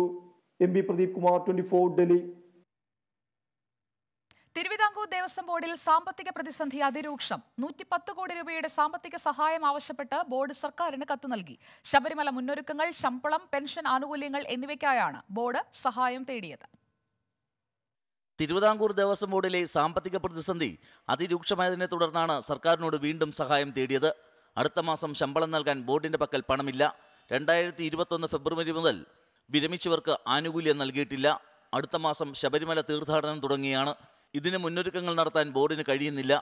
MP പ്രദീപ് കുമാർ, 24, ഡൽഹി. തിരുവിതാംകൂർ ദേവസ്വം ബോർഡിൽ സാമ്പത്തിക പ്രതിസന്ധി അതിരൂക്ഷം. 110 കോടി രൂപയുടെ സാമ്പത്തിക സഹായം ആവശ്യപ്പെട്ട് ബോർഡ് സർക്കാരിന് കത്ത് നൽകി. ശബരിമല മുന്നൊരുക്കങ്ങൾ, ശമ്പളം, പെൻഷൻ ആനുകൂല്യങ്ങൾ എന്നിവയ്ക്കായാണ് ബോർഡ് സഹായം തേടിയത്. തിരുവിതാംകൂർ ദേവസ്വം ബോർഡിലെ സാമ്പത്തിക പ്രതിസന്ധി അതിരൂക്ഷമായതിനെ തുടർന്നാണ് സർക്കാരിനോട് വീണ്ടും സഹായം തേടിയത്. അടുത്ത മാസം ശമ്പളം നൽകാൻ ബോർഡിന്റെ പക്കൽ പണമില്ല. 2021 ഫെബ്രുവരി മുതൽ വിരമിച്ചവർക്ക് ആനുകൂല്യം നൽകിയിട്ടില്ല. അടുത്ത മാസം ശബരിമല തീർത്ഥാടനം തുടങ്ങിയാണ്. ഇതിന് മുന്നൊരുക്കങ്ങൾ നടത്താൻ ബോർഡിന് കഴിയുന്നില്ല.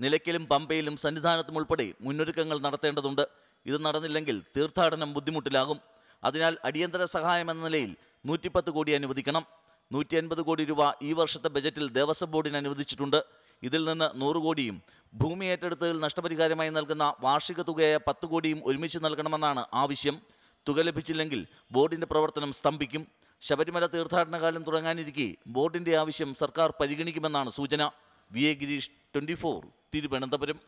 നിലയ്ക്കലും പമ്പയിലും സന്നിധാനത്തും ഉൾപ്പെടെ മുന്നൊരുക്കങ്ങൾ നടത്തേണ്ടതുണ്ട്. ഇത് നടന്നില്ലെങ്കിൽ തീർത്ഥാടനം ബുദ്ധിമുട്ടിലാകും. അതിനാൽ അടിയന്തര സഹായം എന്ന നിലയിൽ 110 കോടി അനുവദിക്കണം. 150 കോടി രൂപ ഈ വർഷത്തെ ബജറ്റിൽ ദേവസ്വം ബോർഡിന് അനുവദിച്ചിട്ടുണ്ട്. ഇതിൽ നിന്ന് 100 കോടിയും ഭൂമി ഏറ്റെടുത്തതിൽ നഷ്ടപരിഹാരമായി നൽകുന്ന വാർഷിക തുകയായ 10 കോടിയും ഒരുമിച്ച് നൽകണമെന്നാണ് ആവശ്യം. തുക ലഭിച്ചില്ലെങ്കിൽ ബോർഡിന്റെ പ്രവർത്തനം സ്തംഭിക്കും. ശബരിമല തീർത്ഥാടന കാലം തുടങ്ങാനിരിക്കെ ബോർഡിന്റെ ആവശ്യം സർക്കാർ പരിഗണിക്കുമെന്നാണ് സൂചന. VA ഗിരീഷ്, 24, തിരുവനന്തപുരം.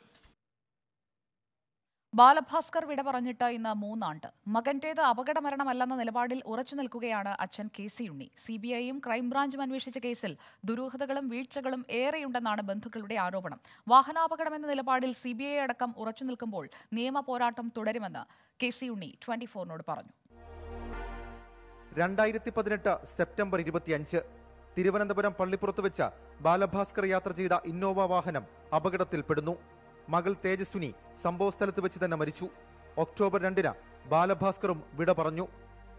ബാലഭാസ്കർ വിട പറഞ്ഞിട്ട് ഇന്ന് 3 ആണ്ട്. മകന്റേത് അപകടമരണമല്ലെന്ന നിലപാടിൽ ഉറച്ചു നിൽക്കുകയാണ് അച്ഛൻ KC ഉണ്ണി. CBIയും ക്രൈംബ്രാഞ്ചും അന്വേഷിച്ച കേസിൽ ദുരൂഹതകളും വീഴ്ചകളും ഏറെയുണ്ടെന്നാണ് ബന്ധുക്കളുടെ ആരോപണം. വാഹനാപകടമെന്ന നിലപാടിൽ CBI അടക്കം ഉറച്ചു നിൽക്കുമ്പോൾ നിയമ പോരാട്ടം തുടരുമെന്ന് KC ഉണ്ണി 24നോട് പറഞ്ഞു. 2018 സെപ്റ്റംബർ 25 തിരുവനന്തപുരം പള്ളിപ്പുറത്ത് വെച്ച് ബാലഭാസ്കർ യാത്ര ചെയ്ത ഇന്നോവ വാഹനം അപകടത്തിൽപ്പെടുന്നു. മകൾ തേജസ്വിനി സംഭവസ്ഥലത്ത് വെച്ച് തന്നെ മരിച്ചു. ഒക്ടോബർ 2 ബാലഭാസ്കറും വിട പറഞ്ഞു.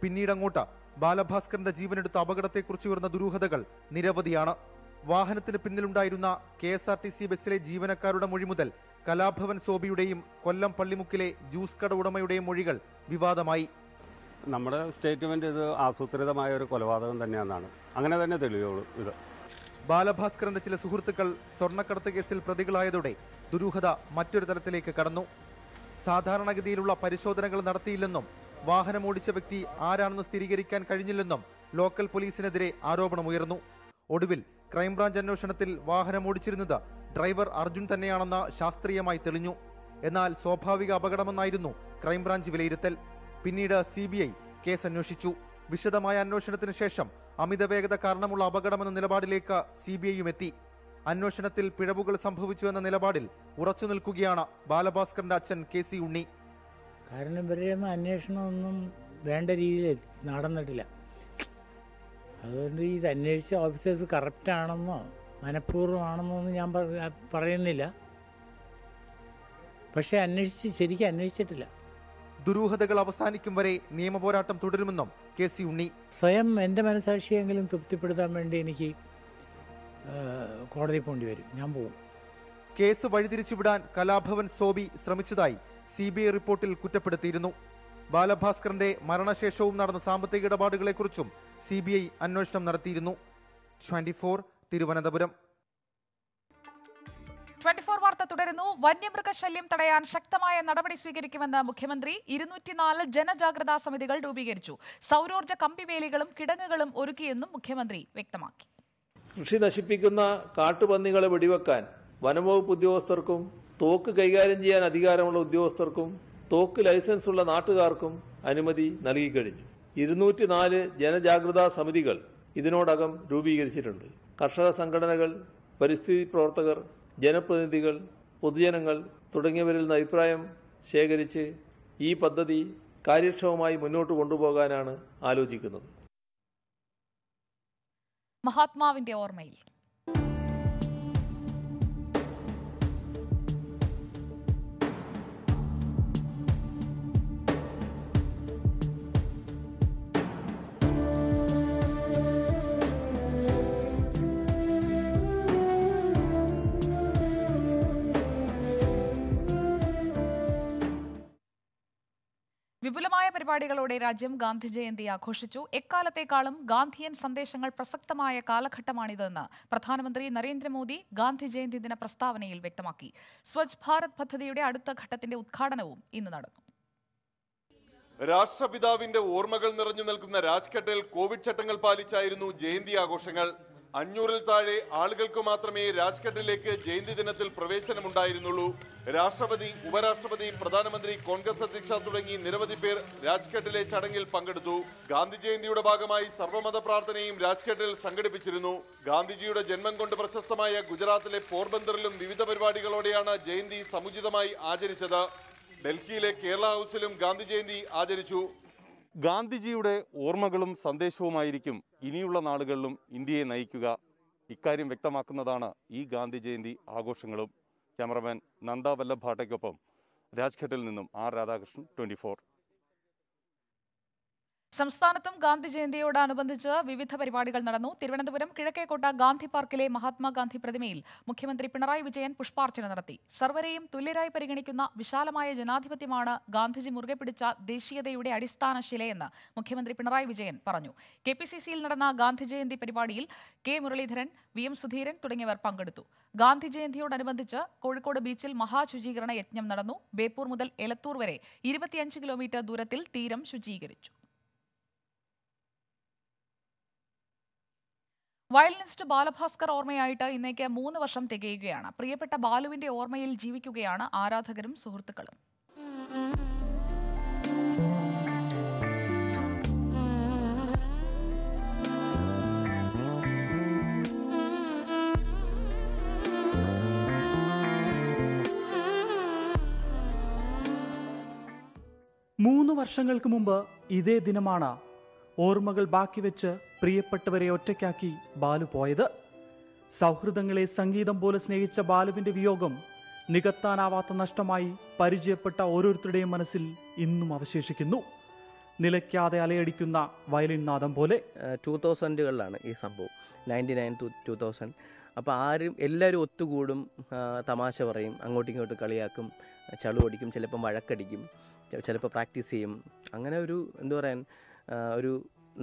പിന്നീടങ്ങോട്ട് ബാലഭാസ്കറിന്റെ ജീവനെടുത്ത അപകടത്തെക്കുറിച്ച് ഉയർന്ന ദുരൂഹതകൾ നിരവധിയാണ്. വാഹനത്തിന് പിന്നിലുണ്ടായിരുന്ന KSRTC ബസ്സിലെ ജീവനക്കാരുടെ മൊഴി മുതൽ കലാഭവൻ സോബിയുടെയും കൊല്ലം പള്ളിമുക്കിലെ ജ്യൂസ് കട ഉടമയുടെയും മൊഴികൾ വിവാദമായി. നമ്മുടെ സ്റ്റേറ്റ്മെന്റ് ഇത് ആസൂത്രിതമായ ഒരു കൊലപാതകം തന്നെയാണെന്നാണ്. അങ്ങനെ തന്നെ തെളിവുള്ളൂ. ഇത് ബാലഭാസ്കറിന്റെ ചില സുഹൃത്തുക്കൾ സ്വർണ്ണക്കടത്ത് കേസിൽ പ്രതികളായതോടെ ദുരൂഹത മറ്റൊരു തലത്തിലേക്ക് കടന്നു. സാധാരണഗതിയിലുള്ള പരിശോധനകൾ നടത്തിയില്ലെന്നും വാഹനം ഓടിച്ച വ്യക്തി ആരാണെന്ന് സ്ഥിരീകരിക്കാൻ കഴിഞ്ഞില്ലെന്നും ലോക്കൽ പോലീസിനെതിരെ ആരോപണമുയർന്നു. ഒടുവിൽ ക്രൈംബ്രാഞ്ച് അന്വേഷണത്തിൽ വാഹനം ഓടിച്ചിരുന്നത് ഡ്രൈവർ അർജുൻ തന്നെയാണെന്ന് ശാസ്ത്രീയമായി തെളിഞ്ഞു. എന്നാൽ സ്വാഭാവിക അപകടമെന്നായിരുന്നു ക്രൈംബ്രാഞ്ച് വിലയിരുത്തൽ. പിന്നീട് CBI കേസ് അന്വേഷിച്ചു. വിശദമായ അന്വേഷണത്തിന് ശേഷം അമിതവേഗത കാരണമുള്ള അപകടമെന്ന നിലപാടിലേക്ക് CBIയും എത്തി. അന്വേഷണത്തിൽ പിഴവുകൾ സംഭവിച്ചു എന്ന നിലപാടിൽ ഉറച്ചു നിൽക്കുകയാണ് ബാലഭാസ്കറിന്റെ അച്ഛൻ KC ഉണ്ണി. കാരണം ഇവരെയൊന്നും അന്വേഷണമൊന്നും വേണ്ട രീതിയിൽ നടന്നിട്ടില്ല. അതുകൊണ്ട് ഇത് അന്വേഷിച്ച ഓഫീസേഴ്സ് കറക്റ്റാണെന്നോ മനഃപൂർവ്വമാണെന്നോ ഒന്നും ഞാൻ പറയുന്നില്ല. പക്ഷെ ശരിക്കും അന്വേഷിച്ചിട്ടില്ല. ദുരൂഹതകൾ അവസാനിക്കും വരെ നിയമപോരാട്ടം തുടരുമെന്നും KC ഉണ്ണി. സ്വയം എൻ്റെ മനസാക്ഷിയെങ്കിലും തൃപ്തിപ്പെടുത്താൻ വേണ്ടി എനിക്ക് കോടതി പോകേണ്ടി വരും. ഞാൻ പോകും. കേസ് വഴിതിരിച്ചുവിടാൻ കലാഭവൻ സോബി ശ്രമിച്ചതായി CBI റിപ്പോർട്ടിൽ കുറ്റപ്പെടുത്തിയിരുന്നു. ബാലഭാസ്കറിന്റെ മരണശേഷവും നടന്ന സാമ്പത്തിക ഇടപാടുകളെക്കുറിച്ചും CBI അന്വേഷണം നടത്തിയിരുന്നു. 24 തിരുവനന്തപുരം. 24 വാർത്ത തുടരുന്നു. വന്യമൃഗശല്യം തടയാൻ ശക്തമായ നടപടി സ്വീകരിക്കുമെന്ന് മുഖ്യമന്ത്രി. 204 ജനജാഗ്രതാ സമിതികൾ രൂപീകരിച്ചു. സൗരോർജ്ജ കമ്പിവേലികളും കിടങ്ങുകളും ഒരുക്കിയെന്നും മുഖ്യമന്ത്രി വ്യക്തമാക്കി. കൃഷി നശിപ്പിക്കുന്ന കാട്ടുപന്നികളെ വെടിവെക്കാൻ വനംവകുപ്പ് ഉദ്യോഗസ്ഥർക്കും തോക്ക് കൈകാര്യം ചെയ്യാൻ അധികാരമുള്ള ഉദ്യോഗസ്ഥർക്കും തോക്ക് ലൈസൻസ് ഉള്ള നാട്ടുകാർക്കും അനുമതി നൽകിക്കഴിഞ്ഞു. 204 ജനജാഗ്രതാ സമിതികൾ ഇതിനോടകം രൂപീകരിച്ചിട്ടുണ്ട്. കർഷക സംഘടനകൾ, പരിസ്ഥിതി പ്രവർത്തകർ, ജനപ്രതിനിധികൾ, പൊതുജനങ്ങൾ തുടങ്ങിയവരിൽ നിന്ന് അഭിപ്രായം ശേഖരിച്ച് ഈ പദ്ധതി കാര്യക്ഷമമായി മുന്നോട്ട് കൊണ്ടുപോകാനാണ് ആലോചിക്കുന്നത്. മഹാത്മാവിന്റെ ഓർമ്മയിൽ വിപുലമായ പരിപാടികളോടെ രാജ്യം ഗാന്ധി ജയന്തി ആഘോഷിച്ചു. എക്കാലത്തേക്കാളും ഗാന്ധിയൻ സന്ദേശങ്ങൾ പ്രസക്തമായ കാലഘട്ടമാണിതെന്ന് പ്രധാനമന്ത്രി നരേന്ദ്രമോദി ഗാന്ധി ജയന്തി ദിന പ്രസ്താവനയിൽ വ്യക്തമാക്കി. സ്വച്ഛ് ഭാരത് പദ്ധതിയുടെ അടുത്ത ഘട്ടത്തിന്റെ ഉദ്ഘാടനവും ഇന്ന് നടന്നു. രാഷ്ട്രപിതാവിന്റെ ഓർമ്മകൾ നിറഞ്ഞു നിൽക്കുന്ന രാജ്ഘട്ടിൽ കോവിഡ് ചട്ടങ്ങൾ പാലിച്ചായിരുന്നു ജയന്തി ആഘോഷങ്ങൾ. 500-ൽ താഴെ ആളുകൾക്ക് മാത്രമേ രാജ്ഘട്ടിലേക്ക് ജയന്തി ദിനത്തിൽ പ്രവേശനമുണ്ടായിരുന്നുള്ളൂ. രാഷ്ട്രപതി, ഉപരാഷ്ട്രപതി, പ്രധാനമന്ത്രി, കോൺഗ്രസ് അധ്യക്ഷ തുടങ്ങി നിരവധി പേർ രാജ്ഘട്ടിലെ ചടങ്ങിൽ പങ്കെടുത്തു. ഗാന്ധി ജയന്തിയുടെ ഭാഗമായി സർവ്വമത പ്രാർത്ഥനയും രാജ്ഘട്ടിൽ സംഘടിപ്പിച്ചിരുന്നു. ഗാന്ധിജിയുടെ ജന്മം കൊണ്ട് പ്രശസ്തമായ ഗുജറാത്തിലെ പോർബന്തറിലും വിവിധ പരിപാടികളോടെയാണ് ജയന്തി സമുചിതമായി ആചരിച്ചത്. ഡൽഹിയിലെ കേരള ഹൗസിലും ഗാന്ധി ജയന്തി ആചരിച്ചു. ഗാന്ധിജിയുടെ ഓർമ്മകളും സന്ദേശവുമായിരിക്കും ഇനിയുള്ള നാളുകളിലും ഇന്ത്യയെ നയിക്കുക. ഇക്കാര്യം വ്യക്തമാക്കുന്നതാണ് ഈ ഗാന്ധി ജയന്തി ആഘോഷങ്ങളും. ക്യാമറമാൻ നന്ദ വല്ലഭ് ഭാട്ടയ്ക്കൊപ്പം രാജ്ഘട്ടിൽ നിന്നും ആർ രാധാകൃഷ്ണൻ, 24. സംസ്ഥാനത്തും ഗാന്ധി ജയന്തിയോടനുബന്ധിച്ച് വിവിധ പരിപാടികൾ നടന്നു. തിരുവനന്തപുരം കിഴക്കേക്കോട്ട ഗാന്ധി പാർക്കിലെ മഹാത്മാഗാന്ധി പ്രതിമയിൽ മുഖ്യമന്ത്രി പിണറായി വിജയൻ പുഷ്പാർച്ചന നടത്തി. സർവരെയും തുല്യരായി പരിഗണിക്കുന്ന വിശാലമായ ജനാധിപത്യമാണ് ഗാന്ധിജി മുറുകെ പിടിച്ച ദേശീയതയുടെ അടിസ്ഥാന ശിലയെന്ന് മുഖ്യമന്ത്രി പിണറായി വിജയൻ പറഞ്ഞു. KPCCയിൽ നടന്ന ഗാന്ധി ജയന്തി പരിപാടിയിൽ കെ മുരളീധരൻ, VM സുധീരൻ തുടങ്ങിയവർ പങ്കെടുത്തു. ഗാന്ധി ജയന്തിയോടനുബന്ധിച്ച് കോഴിക്കോട് ബീച്ചിൽ മഹാശുചീകരണ യജ്ഞം നടന്നു. ബേപ്പൂർ മുതൽ എലത്തൂർ വരെ 25 കിലോമീറ്റർ ദൂരത്തിൽ തീരം ശുചീകരിച്ചു. വയലിനിസ്റ്റ് ബാലഭാസ്കർ ഓർമ്മയായിട്ട് ഇന്നേക്ക് 3 വർഷം തികയുകയാണ്. പ്രിയപ്പെട്ട ബാലുവിന്റെ ഓർമ്മയിൽ ജീവിക്കുകയാണ് ആരാധകരും സുഹൃത്തുക്കളും. മൂന്ന് വർഷങ്ങൾക്ക് മുമ്പ് ഇതേ ദിനമാണ് ഓർമ്മകൾ ബാക്കി വെച്ച് പ്രിയപ്പെട്ടവരെ ഒറ്റയ്ക്കാക്കി ബാലു പോയത്. സൗഹൃദങ്ങളെ സംഗീതം പോലെ സ്നേഹിച്ച ബാലുവിന്റെ വിയോഗം നികത്താനാവാത്ത നഷ്ടമായി പരിചയപ്പെട്ട ഓരോരുത്തരുടെയും മനസ്സിൽ ഇന്നും അവശേഷിക്കുന്നു. നിലയ്ക്കാതെ അലയടിക്കുന്ന വയലിൻ നാദം പോലെ. 2000-കളിലാണ് ഈ സംഭവം, 99 to 2000. അപ്പോൾ എല്ലാവരും ഒത്തുകൂടും, തമാശ പറയും, അങ്ങോട്ടും ഇങ്ങോട്ടും കളിയാക്കും, ചളുവടിക്കും, ചിലപ്പം വഴക്കടിക്കും, ചിലപ്പോൾ പ്രാക്ടീസ് ചെയ്യും. അങ്ങനെ ഒരു എന്താ പറയാൻ, ഒരു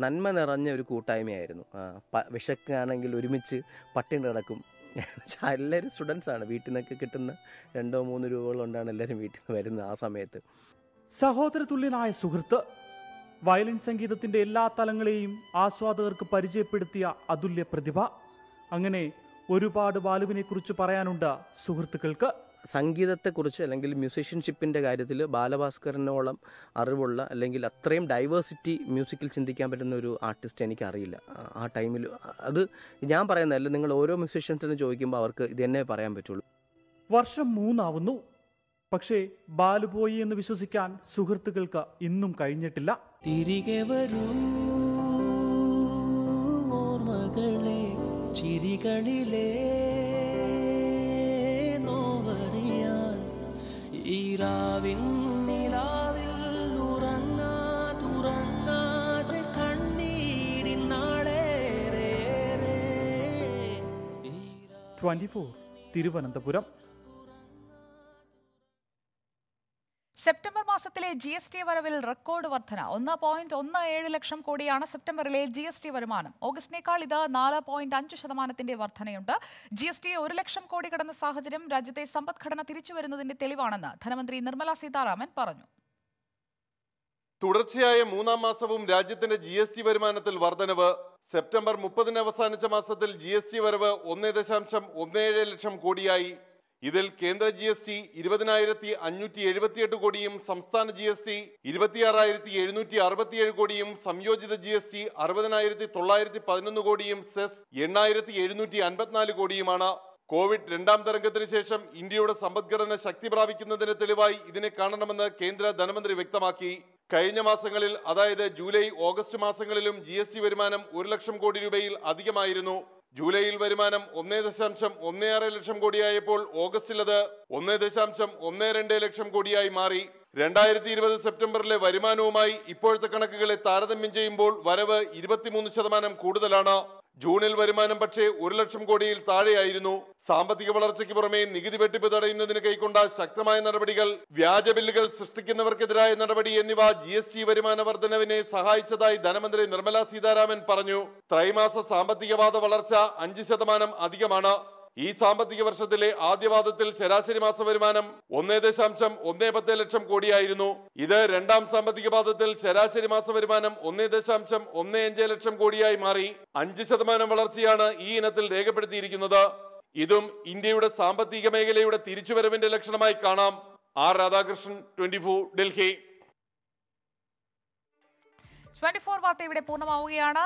നന്മ നിറഞ്ഞ ഒരു കൂട്ടായ്മയായിരുന്നു. വിശക്കാണെങ്കിൽ ഒരുമിച്ച് പട്ടിണി കിടക്കും. എല്ലാവരും സ്റ്റുഡൻസാണ്. വീട്ടിൽ നിന്നൊക്കെ കിട്ടുന്ന 2-3 രൂപ കൊണ്ടാണ് എല്ലാവരും വീട്ടിൽ നിന്ന് വരുന്നത് ആ സമയത്ത്. സഹോദരതുല്യനായ സുഹൃത്ത്, വയലിൻ സംഗീതത്തിന്റെ എല്ലാ തലങ്ങളെയും ആസ്വാദകർക്ക് പരിചയപ്പെടുത്തിയ അതുല്യ പ്രതിഭ. അങ്ങനെ ഒരുപാട് ബാലുവിനെ കുറിച്ച് പറയാനുണ്ട് സുഹൃത്തുക്കൾക്ക്. സംഗീതത്തെക്കുറിച്ച് അല്ലെങ്കിൽ മ്യൂസിഷ്യൻഷിപ്പിൻ്റെ കാര്യത്തിൽ ബാലഭാസ്കറിനോളം അറിവുള്ള അല്ലെങ്കിൽ അത്രയും ഡൈവേഴ്സിറ്റി മ്യൂസിക്കിൽ ചിന്തിക്കാൻ പറ്റുന്ന ഒരു ആർട്ടിസ്റ്റ് എനിക്കറിയില്ല ആ ടൈമിൽ. അത് ഞാൻ പറയുന്നതല്ല, നിങ്ങൾ ഓരോ മ്യൂസിഷ്യൻസിനും ചോദിക്കുമ്പോൾ അവർക്ക് ഇത് തന്നെ പറയാൻ പറ്റുള്ളൂ. വർഷം 3 ആവുന്നു. പക്ഷേ ബാലു പോയി എന്ന് വിശ്വസിക്കാൻ സുഹൃത്തുക്കൾക്ക് ഇന്നും കഴിഞ്ഞിട്ടില്ല. തിരികെ വരൂ ഓർമ്മകളെ, ചിരികളിലെ ഈരാവിൽ ഉറങ്ങാതെ കണ്ണീരിൻ നാളേറെ. 24 തിരുവനന്തപുരം. സെപ്റ്റംബർ മാസത്തിലെ GST വരവിൽ റെക്കോർഡ് വർധന. 1.17 ലക്ഷം കോടിയാണ് സെപ്റ്റംബറിലെ GST വരുമാനം. ഓഗസ്റ്റിനേക്കാൾ ഇത് 4.5% വർധനയുണ്ട്. GST 1 ലക്ഷം കോടി കടന്ന സാഹചര്യം രാജ്യത്തെ സമ്പദ്ഘടന തിരിച്ചുവരുന്നതിന്റെ തെളിവാണെന്ന് ധനമന്ത്രി നിർമ്മല സീതാരാമൻ പറഞ്ഞു. തുടർച്ചയായ 3-ാം മാസവും രാജ്യത്തിന്റെ GST വരുമാനത്തിൽ വർധനവ്. സെപ്റ്റംബർ 30-ന് അവസാനിച്ച മാസത്തിൽ GST വരവ് 1.17 ലക്ഷം കോടിയായി. ഇതിൽ കേന്ദ്ര GST 20,578 കോടിയും സംസ്ഥാന GST 26,767 കോടിയും സംയോജിത GST 60,911 കോടിയും സെസ് 8,754 കോടിയുമാണ്. കോവിഡ് രണ്ടാം തരംഗത്തിന് ശേഷം ഇന്ത്യയുടെ സമ്പദ്ഘടന ശക്തി പ്രാപിക്കുന്നതിന് തെളിവായി ഇതിനെ കാണണമെന്ന് കേന്ദ്ര ധനമന്ത്രി വ്യക്തമാക്കി. കഴിഞ്ഞ മാസങ്ങളിൽ, അതായത് ജൂലൈ ഓഗസ്റ്റ് മാസങ്ങളിലും GST വരുമാനം 1 ലക്ഷം കോടി രൂപയിൽ അധികമായിരുന്നു. ജൂലൈയിൽ വരുമാനം 1.16 ലക്ഷം കോടിയായപ്പോൾ ഓഗസ്റ്റിൽ അത് 1.12 ലക്ഷം കോടിയായി മാറി. 2020 സെപ്റ്റംബറിലെ വരുമാനവുമായി ഇപ്പോഴത്തെ കണക്കുകളെ താരതമ്യം ചെയ്യുമ്പോൾ വരവ് 23% കൂടുതലാണ്. ജൂണിൽ വരുമാനം പക്ഷേ 1 ലക്ഷം കോടിയിൽ താഴെയായിരുന്നു. സാമ്പത്തിക വളർച്ചയ്ക്ക് പുറമെ നികുതി വെട്ടിപ്പ് തടയുന്നതിന് കൈക്കൊണ്ട ശക്തമായ നടപടികൾ, വ്യാജ ബില്ലുകൾ സൃഷ്ടിക്കുന്നവർക്കെതിരായ നടപടി എന്നിവ GST വരുമാന വർധനവിനെ സഹായിച്ചതായി ധനമന്ത്രി നിർമ്മല സീതാരാമൻ പറഞ്ഞു. ത്രൈമാസ സാമ്പത്തികവാദ വളർച്ച 5% അധികമാണ്. ഈ സാമ്പത്തിക വർഷത്തിലെ ആദ്യപാദത്തിൽ ശരാശരി മാസ വരുമാനം 1.10 ലക്ഷം കോടിയായിരുന്നു. ഇത് രണ്ടാം സാമ്പത്തിക പാദത്തിൽ ശരാശരി മാസ വരുമാനം 1.15 ലക്ഷം കോടിയായി മാറി. 5% വളർച്ചയാണ് ഈ ഇനത്തിൽ രേഖപ്പെടുത്തിയിരിക്കുന്നത്. ഇതും ഇന്ത്യയുടെ സാമ്പത്തിക മേഖലയുടെ തിരിച്ചുവരവിന്റെ ലക്ഷണമായി കാണാം. ആർ രാധാകൃഷ്ണൻ, 24, ഡൽഹി. 24 വാർത്ത ഇവിടെ പൂർണ്ണമാവുകയാണ്.